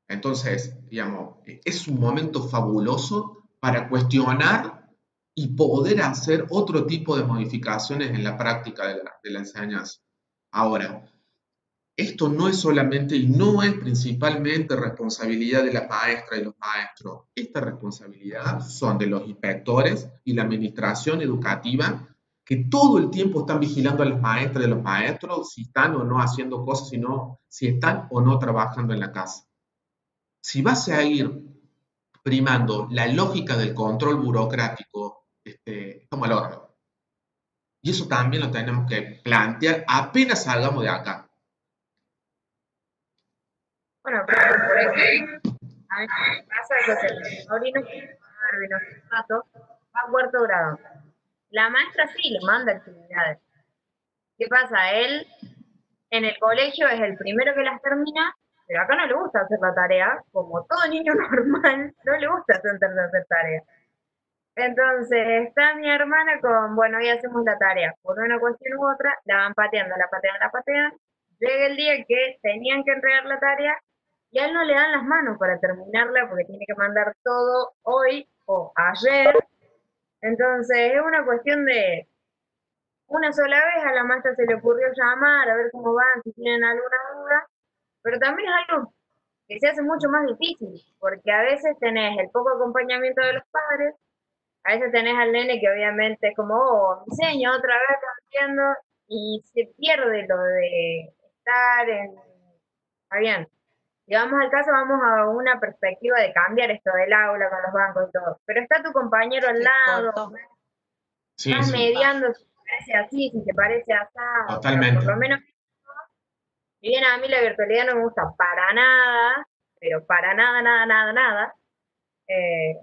Speaker 1: Entonces, digamos, es un momento fabuloso para cuestionar y poder hacer otro tipo de modificaciones en la práctica de la enseñanza. Ahora, esto no es solamente y no es principalmente responsabilidad de la maestra y los maestros. Esta responsabilidad son de los inspectores y la administración educativa que todo el tiempo están vigilando a las maestras y a los maestros si están o no haciendo cosas, sino si están o no trabajando en la casa. Si vas a ir primando la lógica del control burocrático, estamos al horno. Y eso también lo tenemos que plantear apenas salgamos de acá.
Speaker 3: Bueno, profe, por ejemplo, a mí me pasa que mi sobrino, Marvin, hace rato, va a cuarto grado. La maestra sí le manda actividades. ¿Qué pasa? Él en el colegio es el primero que las termina, pero acá no le gusta hacer la tarea, como todo niño normal, no le gusta sentarse a hacer tarea. Entonces está mi hermana con, bueno, hoy hacemos la tarea, por una cuestión u otra, la van pateando, la patean, la patean. Llega el día que tenían que entregar la tarea y a él no le dan las manos para terminarla porque tiene que mandar todo hoy o ayer. Entonces es una cuestión de una sola vez a la maestra se le ocurrió llamar a ver cómo van, si tienen alguna duda, pero también es algo que se hace mucho más difícil, porque a veces tenés el poco acompañamiento de los padres, a veces tenés al nene que obviamente es como, oh, me enseño otra vez, lo entiendo, y se pierde lo de estar en... Está bien, si vamos al caso, vamos a una perspectiva de cambiar esto del aula con los bancos y todo, pero está tu compañero al
Speaker 4: Se
Speaker 3: lado,
Speaker 4: cortó.
Speaker 1: Sí,
Speaker 3: vas
Speaker 1: sí,
Speaker 3: mediando si te parece así, si te parece así, o sea, por
Speaker 1: totalmente.
Speaker 3: lo menos, si bien a mí la virtualidad no me gusta para nada, pero para nada, nada, nada, nada, eh,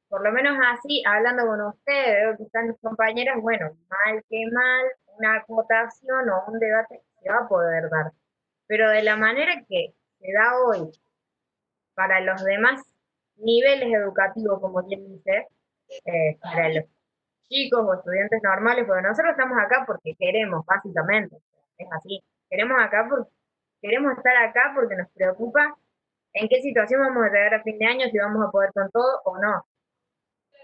Speaker 3: por lo menos así, hablando con ustedes, veo que están mis compañeras, bueno, mal que mal, una acotación o un debate se va a poder dar. Pero de la manera que se da hoy para los demás niveles educativos, como quien dice, para los chicos o estudiantes normales, porque nosotros estamos acá porque queremos, básicamente, es así. Queremos estar acá porque nos preocupa en qué situación vamos a llegar a fin de año, si vamos a poder con todo o no.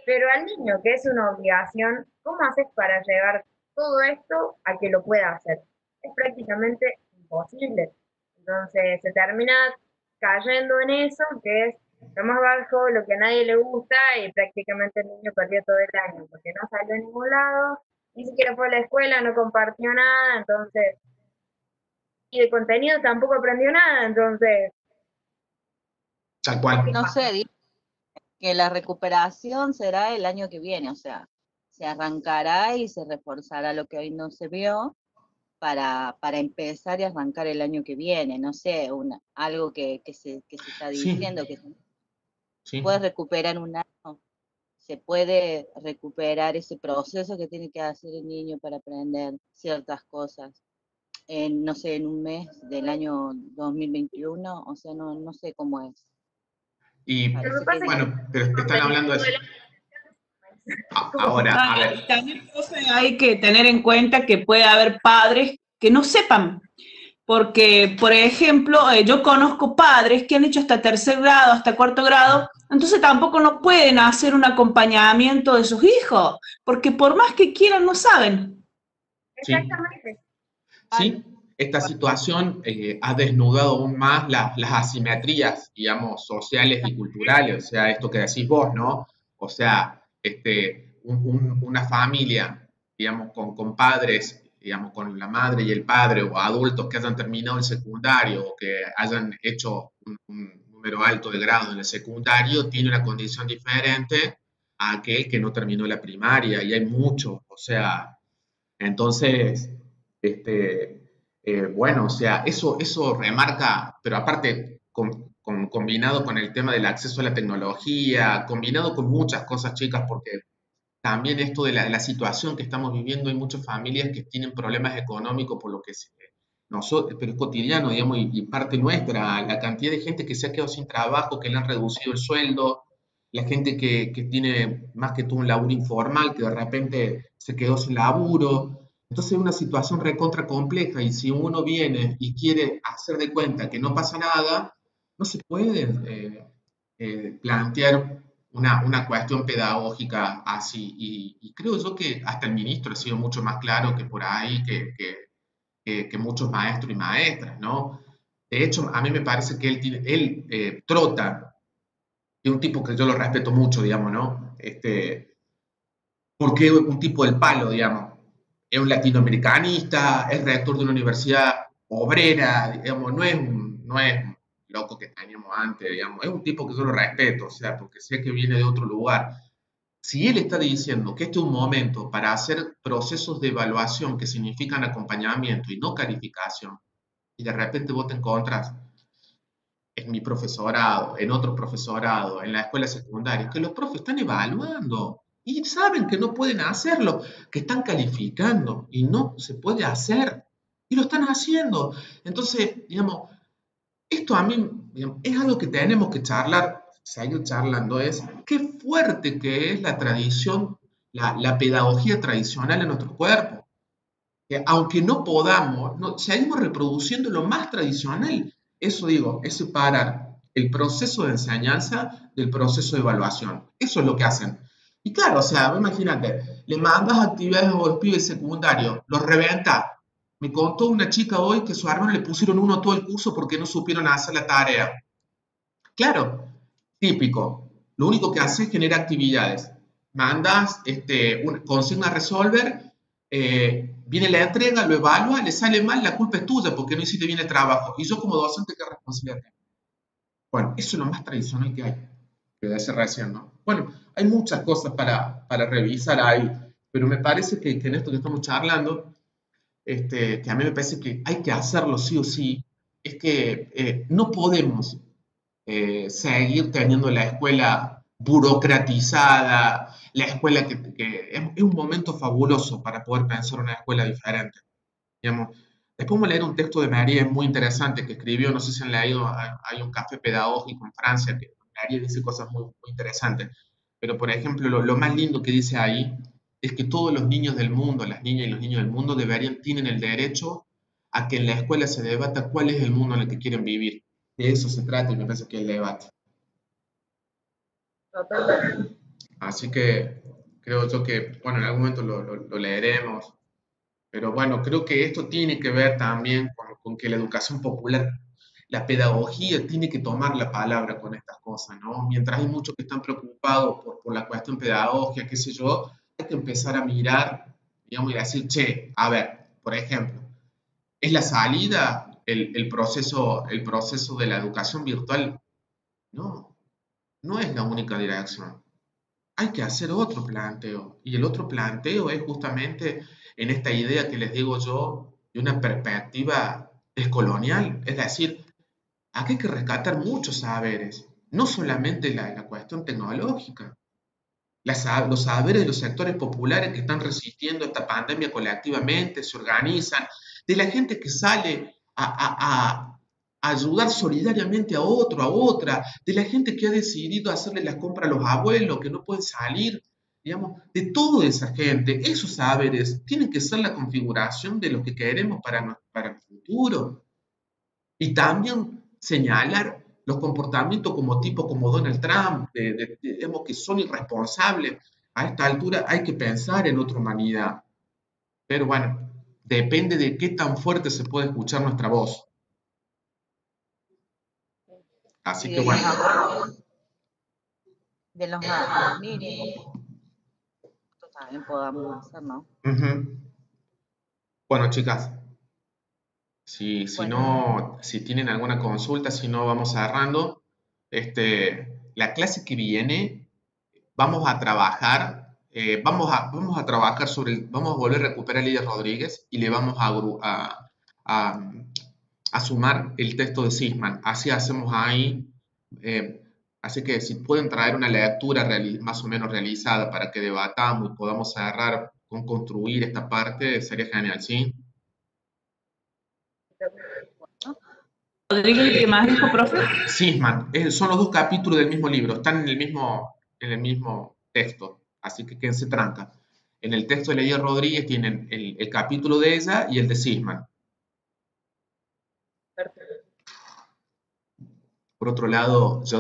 Speaker 3: Pero al niño, que es una obligación, ¿cómo haces para llevar todo esto a que lo pueda hacer? Es prácticamente imposible. Entonces se termina cayendo en eso, que es lo más bajo, lo que a nadie le gusta, y prácticamente el niño perdió todo el año, porque no salió a ningún lado, ni siquiera fue a la escuela, no compartió nada, entonces, y de contenido tampoco aprendió nada, entonces,
Speaker 1: Tal cual.
Speaker 4: No sé, digo que la recuperación será el año que viene, o sea, se arrancará y se reforzará lo que hoy no se vio para empezar y arrancar el año que viene, no sé, algo que se está
Speaker 1: Sí,
Speaker 4: diciendo, que se
Speaker 1: sí.
Speaker 4: puede recuperar en un año, se puede recuperar ese proceso que tiene que hacer el niño para aprender ciertas cosas. No sé, en un mes del año 2021, o sea, no sé cómo es.
Speaker 1: Y
Speaker 3: lo que
Speaker 4: Parece
Speaker 3: pasa es que
Speaker 1: bueno, pero están hablando de eso.
Speaker 3: es como que
Speaker 1: Ahora,
Speaker 2: Ah,
Speaker 1: a
Speaker 2: y
Speaker 1: ver,
Speaker 2: también, profe, hay que tener en cuenta que puede haber padres que no sepan, porque, por ejemplo, yo conozco padres que han hecho hasta tercer grado, hasta cuarto grado, entonces tampoco no pueden hacer un acompañamiento de sus hijos, porque por más que quieran, no saben.
Speaker 1: sí,
Speaker 3: exactamente.
Speaker 1: sí, esta situación ha desnudado aún más las asimetrías, digamos, sociales y culturales, o sea, esto que decís vos, ¿no? O sea, una familia, digamos, con padres, digamos, con la madre y el padre, o adultos que hayan terminado el secundario o que hayan hecho un número alto de grados en el secundario, tiene una condición diferente a aquel que no terminó la primaria, y hay mucho, o sea, entonces, bueno, o sea, eso remarca, pero aparte, combinado con el tema del acceso a la tecnología, combinado con muchas cosas, chicas, porque también esto de la situación que estamos viviendo, hay muchas familias que tienen problemas económicos por lo que nosotros, pero es cotidiano, digamos, y parte nuestra, la cantidad de gente que se ha quedado sin trabajo, que le han reducido el sueldo, la gente que tiene más que todo un laburo informal, que de repente se quedó sin laburo. Entonces es una situación recontra compleja, y si uno viene y quiere hacer de cuenta que no pasa nada, no se puede plantear una cuestión pedagógica así. Y creo yo que hasta el ministro ha sido mucho más claro que por ahí, que muchos maestros y maestras, ¿no? De hecho, a mí me parece que él Trota, es un tipo que yo lo respeto mucho, digamos, ¿no? Porque es un tipo del palo, digamos. Es un latinoamericanista, es rector de una universidad obrera, digamos, no es un loco que teníamos antes, digamos. Es un tipo que yo lo respeto, o sea, porque sé que viene de otro lugar. Si él está diciendo que este es un momento para hacer procesos de evaluación que significan acompañamiento y no calificación, y de repente vos te encontrás en mi profesorado, en otro profesorado, en la escuela secundaria, que los profes están evaluando y saben que no pueden hacerlo, que están calificando y no se puede hacer. Y lo están haciendo. Entonces, digamos, esto a mí, digamos, es algo que tenemos que charlar, seguir charlando, es qué fuerte que es la tradición, la pedagogía tradicional en nuestro cuerpo. Que aunque no podamos, seguimos reproduciendo lo más tradicional. Eso digo, es separar el proceso de enseñanza del proceso de evaluación. Eso es lo que hacen. Y claro, o sea, imagínate, le mandas actividades a los pibes secundarios, los reventas. Me contó una chica hoy que su hermano le pusieron uno todo el curso porque no supieron hacer la tarea. Claro, típico. Lo único que hace es generar actividades. Mandas consigna a resolver, viene la entrega, lo evalúa, le sale mal, la culpa es tuya porque no hiciste bien el trabajo. Y yo como docente, ¿qué responsabilidad tengo? Bueno, eso es lo más tradicional que hay, que debe ser recién, ¿no? Bueno, hay muchas cosas para revisar ahí, pero me parece que en esto que estamos charlando, que a mí me parece que hay que hacerlo sí o sí, es que no podemos seguir teniendo la escuela burocratizada, la escuela que es un momento fabuloso para poder pensar una escuela diferente. Digamos. Después vamos a leer un texto de María muy interesante que escribió, no sé si han leído, hay un café pedagógico en Francia que María dice cosas muy, muy interesantes. Pero, por ejemplo, lo más lindo que dice ahí es que todos los niños del mundo, las niñas y los niños del mundo tienen el derecho a que en la escuela se debata cuál es el mundo en el que quieren vivir. De eso se trata y me parece que es el debate.
Speaker 3: Totalmente.
Speaker 1: Así que creo yo que, bueno, en algún momento lo leeremos, pero bueno, creo que esto tiene que ver también con que la educación popular, la pedagogía tiene que tomar la palabra con estas cosas, ¿no? Mientras hay muchos que están preocupados por la cuestión pedagógica, qué sé yo, hay que empezar a mirar, digamos, y decir, che, a ver, por ejemplo, ¿es la salida el proceso de la educación virtual? No, no es la única dirección. Hay que hacer otro planteo. Y el otro planteo es justamente en esta idea que les digo yo de una perspectiva descolonial. Es decir, aquí hay que rescatar muchos saberes, no solamente la cuestión tecnológica. Los saberes de los sectores populares que están resistiendo esta pandemia colectivamente, se organizan, de la gente que sale a ayudar solidariamente a otro, a otra, de la gente que ha decidido hacerle las compras a los abuelos que no pueden salir, digamos, de toda esa gente, esos saberes tienen que ser la configuración de lo que queremos para el futuro. Y también señalar los comportamientos como tipos como Donald Trump, digamos, que son irresponsables. A esta altura hay que pensar en otra humanidad. Pero bueno, depende de qué tan fuerte se puede escuchar nuestra voz. Así que bueno.
Speaker 4: De los mínimos, nosotros también podamos hacer, ¿no?
Speaker 1: Bueno, chicas, si
Speaker 4: Bueno.
Speaker 1: tienen alguna consulta, si no, vamos cerrando. La clase que viene, vamos a trabajar, vamos a trabajar vamos a volver a recuperar a Lidia Rodríguez y le vamos a sumar el texto de Sisman. Así hacemos ahí. Así que si pueden traer una lectura más o menos realizada para que debatamos y podamos cerrar con construir esta parte, sería genial, ¿sí?
Speaker 2: Rodríguez, ¿qué más dijo, profe?
Speaker 1: Sisman, son los dos capítulos del mismo libro, están en el mismo texto, así que quédense tranca. En el texto de Lidia Rodríguez tienen el capítulo de ella y el de Sisman. Por otro lado, yo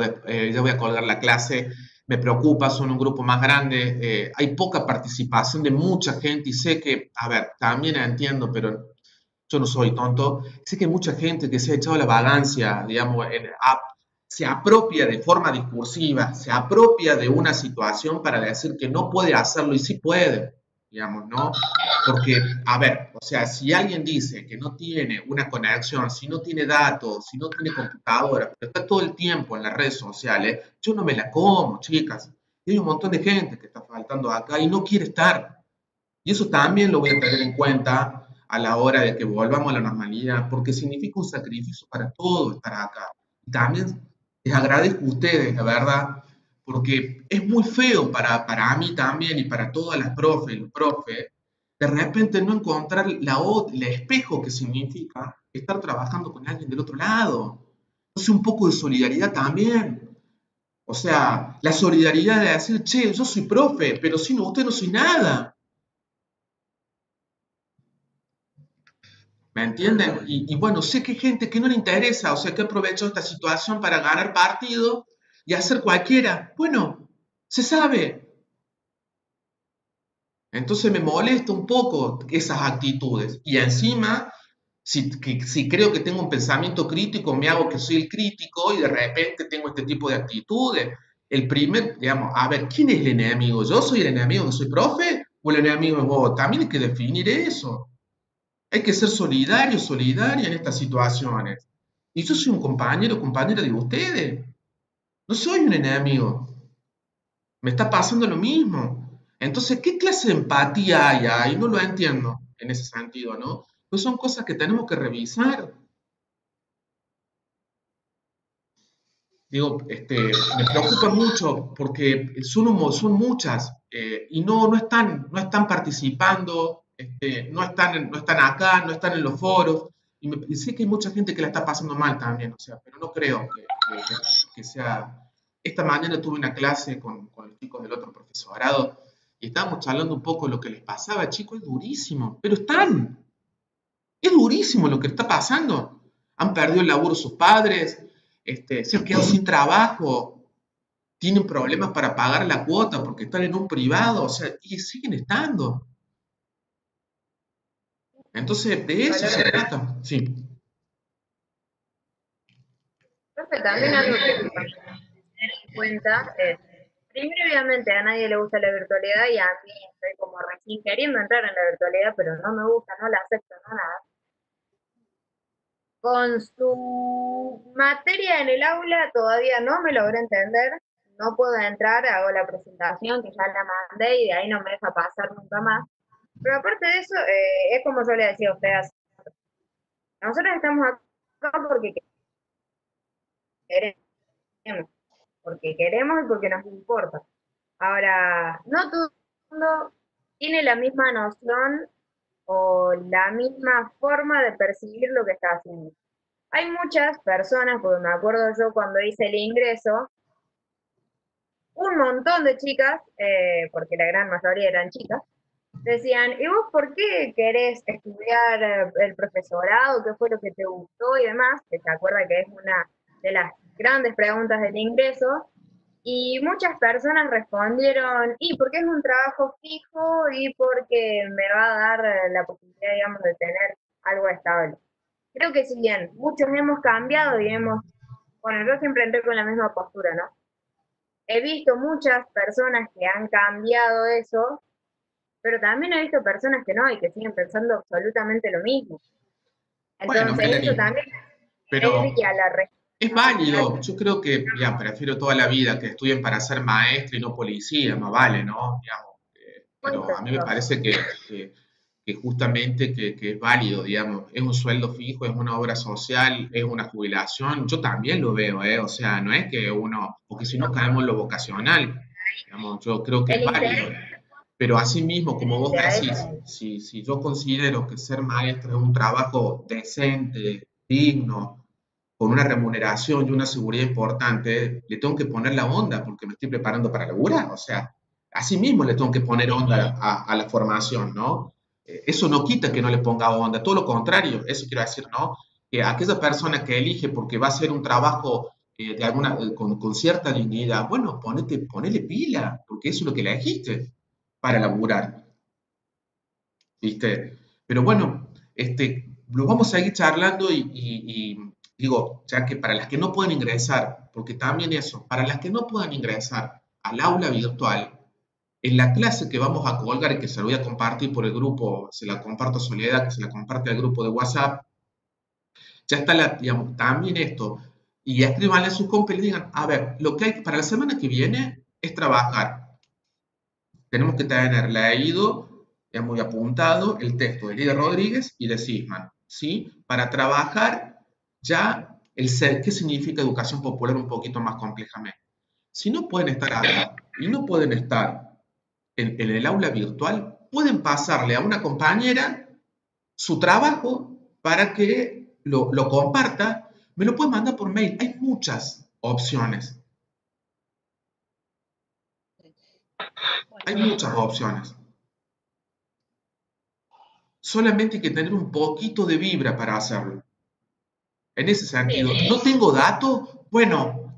Speaker 1: voy a colgar la clase, me preocupa, son un grupo más grande, hay poca participación de mucha gente y sé que, a ver, también entiendo, pero yo no soy tonto, sé que hay mucha gente que se ha echado la vagancia, digamos, se apropia de forma discursiva, se apropia de una situación para decir que no puede hacerlo y sí puede, digamos, ¿no? Porque, a ver, o sea, si alguien dice que no tiene una conexión, si no tiene datos, si no tiene computadora, pero está todo el tiempo en las redes sociales, yo no me la como, chicas. Y hay un montón de gente que está faltando acá y no quiere estar. Y eso también lo voy a tener en cuenta a la hora de que volvamos a la normalidad, porque significa un sacrificio para todos estar acá. Y también les agradezco a ustedes, la verdad, porque es muy feo para mí también y para todas las profes y los profes, de repente no encontrar el espejo que significa estar trabajando con alguien del otro lado. Entonces un poco de solidaridad también. O sea, la solidaridad de decir, che, yo soy profe, pero sin usted no soy nada. ¿Me entienden? Y bueno, sé que hay gente que no le interesa, o sea, que aprovechó esta situación para ganar partido y hacer cualquiera. Bueno, se sabe. Entonces me molesta un poco esas actitudes. Y encima, si creo que tengo un pensamiento crítico, me hago que soy el crítico y de repente tengo este tipo de actitudes. El primer, digamos, a ver, ¿quién es el enemigo? ¿Yo soy el enemigo que soy profe? ¿O el enemigo es vos? También hay que definir eso. Hay que ser solidario, solidaria en estas situaciones. Y yo soy un compañero, compañera de ustedes. No soy un enemigo. Me está pasando lo mismo. Entonces, ¿qué clase de empatía hay ahí? No lo entiendo en ese sentido, ¿no? Pues son cosas que tenemos que revisar. Digo, me preocupa mucho porque son muchas y no están participando, no están acá, no están en los foros. Y sé que hay mucha gente que la está pasando mal también, o sea, pero no creo que sea. Esta mañana tuve una clase con los chicos del otro profesorado y estábamos charlando un poco de lo que les pasaba. Chicos, es durísimo, pero es durísimo lo que está pasando. Han perdido el laburo sus padres, se han quedado sin trabajo, tienen problemas para pagar la cuota porque están en un privado, o sea, y siguen estando. Entonces, de eso se trata. Sí.
Speaker 3: Profe, también algo que hay que tener en cuenta es, primero obviamente a nadie le gusta la virtualidad y a mí estoy como recién queriendo entrar en la virtualidad, pero no me gusta, no la acepto, no nada. Con su materia en el aula todavía no me logré entender, no puedo entrar, hago la presentación que ya la mandé y de ahí no me deja pasar nunca más. Pero aparte de eso, es como yo le decía a ustedes, nosotros estamos acá queremos, porque queremos y porque nos importa. Ahora, no todo el mundo tiene la misma noción o la misma forma de percibir lo que está haciendo. Hay muchas personas, porque me acuerdo yo cuando hice el ingreso, un montón de chicas, porque la gran mayoría eran chicas, decían, ¿y vos por qué querés estudiar el profesorado? ¿Qué fue lo que te gustó y demás? Que se acuerda que es una de las grandes preguntas del ingreso. Y muchas personas respondieron, y porque es un trabajo fijo y porque me va a dar la posibilidad, digamos, de tener algo estable. Creo que si bien muchos hemos cambiado y bueno, yo siempre entré con la misma postura, ¿no? He visto muchas personas que han cambiado eso, pero también he visto personas que no y que siguen pensando absolutamente lo mismo.
Speaker 1: Bueno,
Speaker 3: Entonces, eso
Speaker 1: Melanie,
Speaker 3: también
Speaker 1: pero
Speaker 3: y a la
Speaker 1: es válido. Yo creo que, ya, prefiero toda la vida que estudien para ser maestra y no policía, más vale, ¿no? Digamos, pero a mí me parece que justamente que es válido, digamos, es un sueldo fijo, es una obra social, es una jubilación. Yo también lo veo, ¿eh? O sea, no es que uno, porque si no caemos en lo vocacional, digamos, yo creo que es
Speaker 3: el
Speaker 1: válido.
Speaker 3: interés
Speaker 1: Pero asimismo, como vos
Speaker 3: de
Speaker 1: decís, si yo considero que ser maestro es un trabajo decente, digno, con una remuneración y una seguridad importante, le tengo que poner la onda porque me estoy preparando para laburar. O sea, asimismo le tengo que poner onda a la formación, ¿no? Eso no quita que no le ponga onda, todo lo contrario, eso quiero decir, ¿no? Que aquella persona que elige porque va a hacer un trabajo con cierta dignidad, bueno, ponele pila, porque eso es lo que elegiste para laburar, ¿viste? Pero bueno, lo vamos a seguir charlando y digo, ya que para las que no pueden ingresar, porque también eso, para las que no puedan ingresar al aula virtual, en la clase que vamos a colgar y que se la voy a compartir por el grupo, se la comparto a Soledad, que se la comparte al grupo de WhatsApp, ya está digamos, también esto, y escríbanle a sus compas y le digan, a ver, lo que hay para la semana que viene es trabajar. Tenemos que tener leído, ya muy apuntado, el texto de Lidia Rodríguez y de Sisman, ¿sí? Para trabajar ya qué significa educación popular un poquito más complejamente. Si no pueden estar acá y no pueden estar en el aula virtual, pueden pasarle a una compañera su trabajo para que lo comparta, me lo pueden mandar por mail. Hay muchas opciones. Hay muchas opciones. Solamente hay que tener un poquito de vibra para hacerlo. En ese sentido, ¿no tengo datos? Bueno,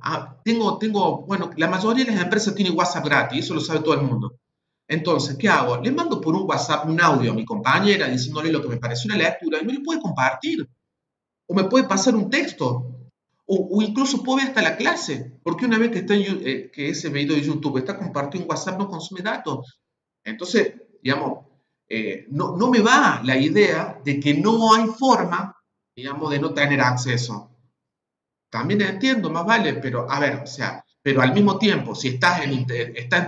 Speaker 1: bueno, la mayoría de las empresas tienen WhatsApp gratis, eso lo sabe todo el mundo. Entonces, ¿qué hago? Le mando por un WhatsApp un audio a mi compañera diciéndole lo que me pareció una lectura y me lo puede compartir. O me puede pasar un texto. O incluso puedo ver hasta la clase. Porque una vez que, que ese video de YouTube está compartido en WhatsApp, no consume datos. Entonces, digamos, no me va la idea de que no hay forma, digamos, de no tener acceso. También entiendo, más vale, pero a ver, o sea, pero al mismo tiempo, si estás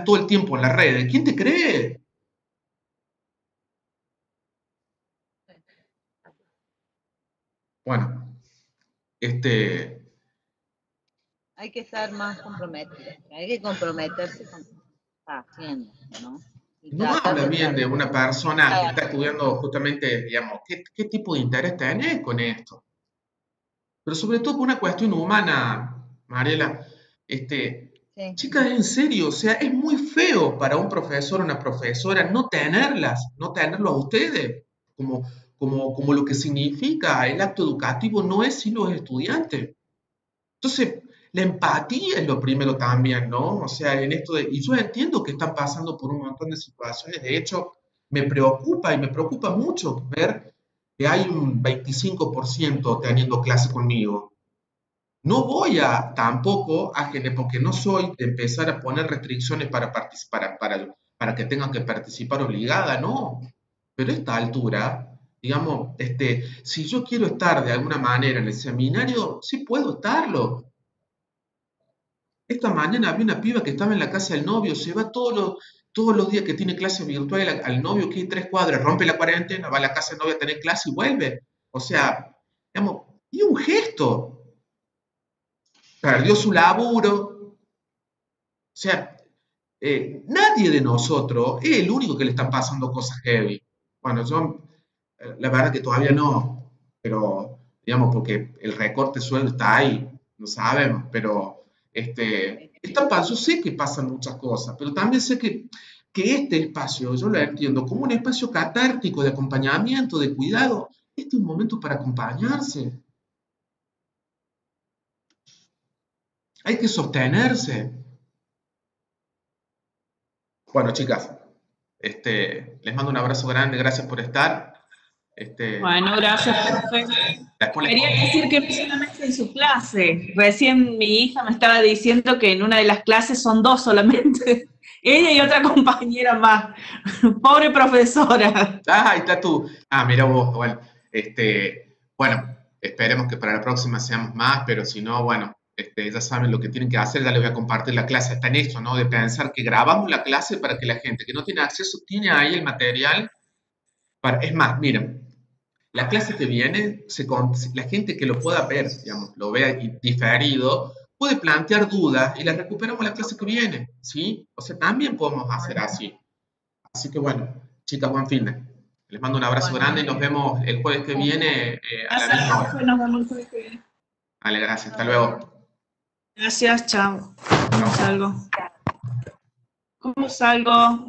Speaker 1: todo el tiempo en las redes, ¿quién te cree? Bueno,
Speaker 4: Hay que estar más comprometido, hay que comprometerse con lo que está haciendo, ¿no? Y
Speaker 1: no
Speaker 4: tratar
Speaker 1: habla
Speaker 4: de
Speaker 1: bien
Speaker 4: estar
Speaker 1: de una persona que
Speaker 4: cada
Speaker 1: está estudiando justamente, digamos, ¿qué tipo de interés tenés con esto? Pero sobre todo por una cuestión humana, Mariela,
Speaker 4: sí,
Speaker 1: chicas, en serio, o sea, es muy feo para un profesor o una profesora no tenerlas, no tenerlos a ustedes, como lo que significa el acto educativo no es sin los estudiantes. Entonces, la empatía es lo primero también, ¿no? O sea, en esto y yo entiendo que están pasando por un montón de situaciones, de hecho, me preocupa y me preocupa mucho ver que hay un 25% teniendo clase conmigo. No voy a tampoco porque no soy de empezar a poner restricciones para participar, para que tengan que participar obligada, no. Pero a esta altura, digamos, si yo quiero estar de alguna manera en el seminario, sí puedo estarlo. Esta mañana había una piba que estaba en la casa del novio, se va todos los días que tiene clase virtual al novio, que hay 3 cuadras, rompe la cuarentena, va a la casa del novio a tener clase y vuelve. O sea, digamos, y un gesto. Perdió su laburo. O sea, nadie de nosotros es el único que le están pasando cosas heavy. Bueno, yo, la verdad que todavía no, pero digamos, porque el recorte de sueldo está ahí, no sabemos, pero yo sé que pasan muchas cosas, pero también sé que este espacio, yo lo entiendo como un espacio catártico de acompañamiento, de cuidado. Este es un momento para acompañarse. Hay que sostenerse. Bueno, chicas, les mando un abrazo grande, gracias por estar.
Speaker 2: Bueno, gracias, profe.
Speaker 1: Después les
Speaker 2: Quería decir que no solamente en su clase. Recién mi hija me estaba diciendo que en una de las clases son 2 solamente. Ella y otra compañera más. Pobre profesora.
Speaker 1: ahí está tú. Mira vos, bueno, bueno, esperemos que para la próxima seamos más, pero si no, bueno, ya saben lo que tienen que hacer, ya les voy a compartir la clase. Está en esto, ¿no? De pensar que grabamos la clase para que la gente que no tiene acceso tiene ahí el material. Es más, miren, la clase que viene, la gente que lo pueda ver, digamos, lo vea diferido, puede plantear dudas y las recuperamos la clase que viene, ¿sí? O sea, también podemos hacer así. Así que bueno, chicas, buen fin de. Les mando un abrazo grande y nos vemos el jueves que viene a la misma hora.
Speaker 2: Nos vemos el jueves que viene.
Speaker 1: Vale, gracias. Hasta luego.
Speaker 2: Gracias, chao. ¿Cómo salgo? ¿Cómo salgo?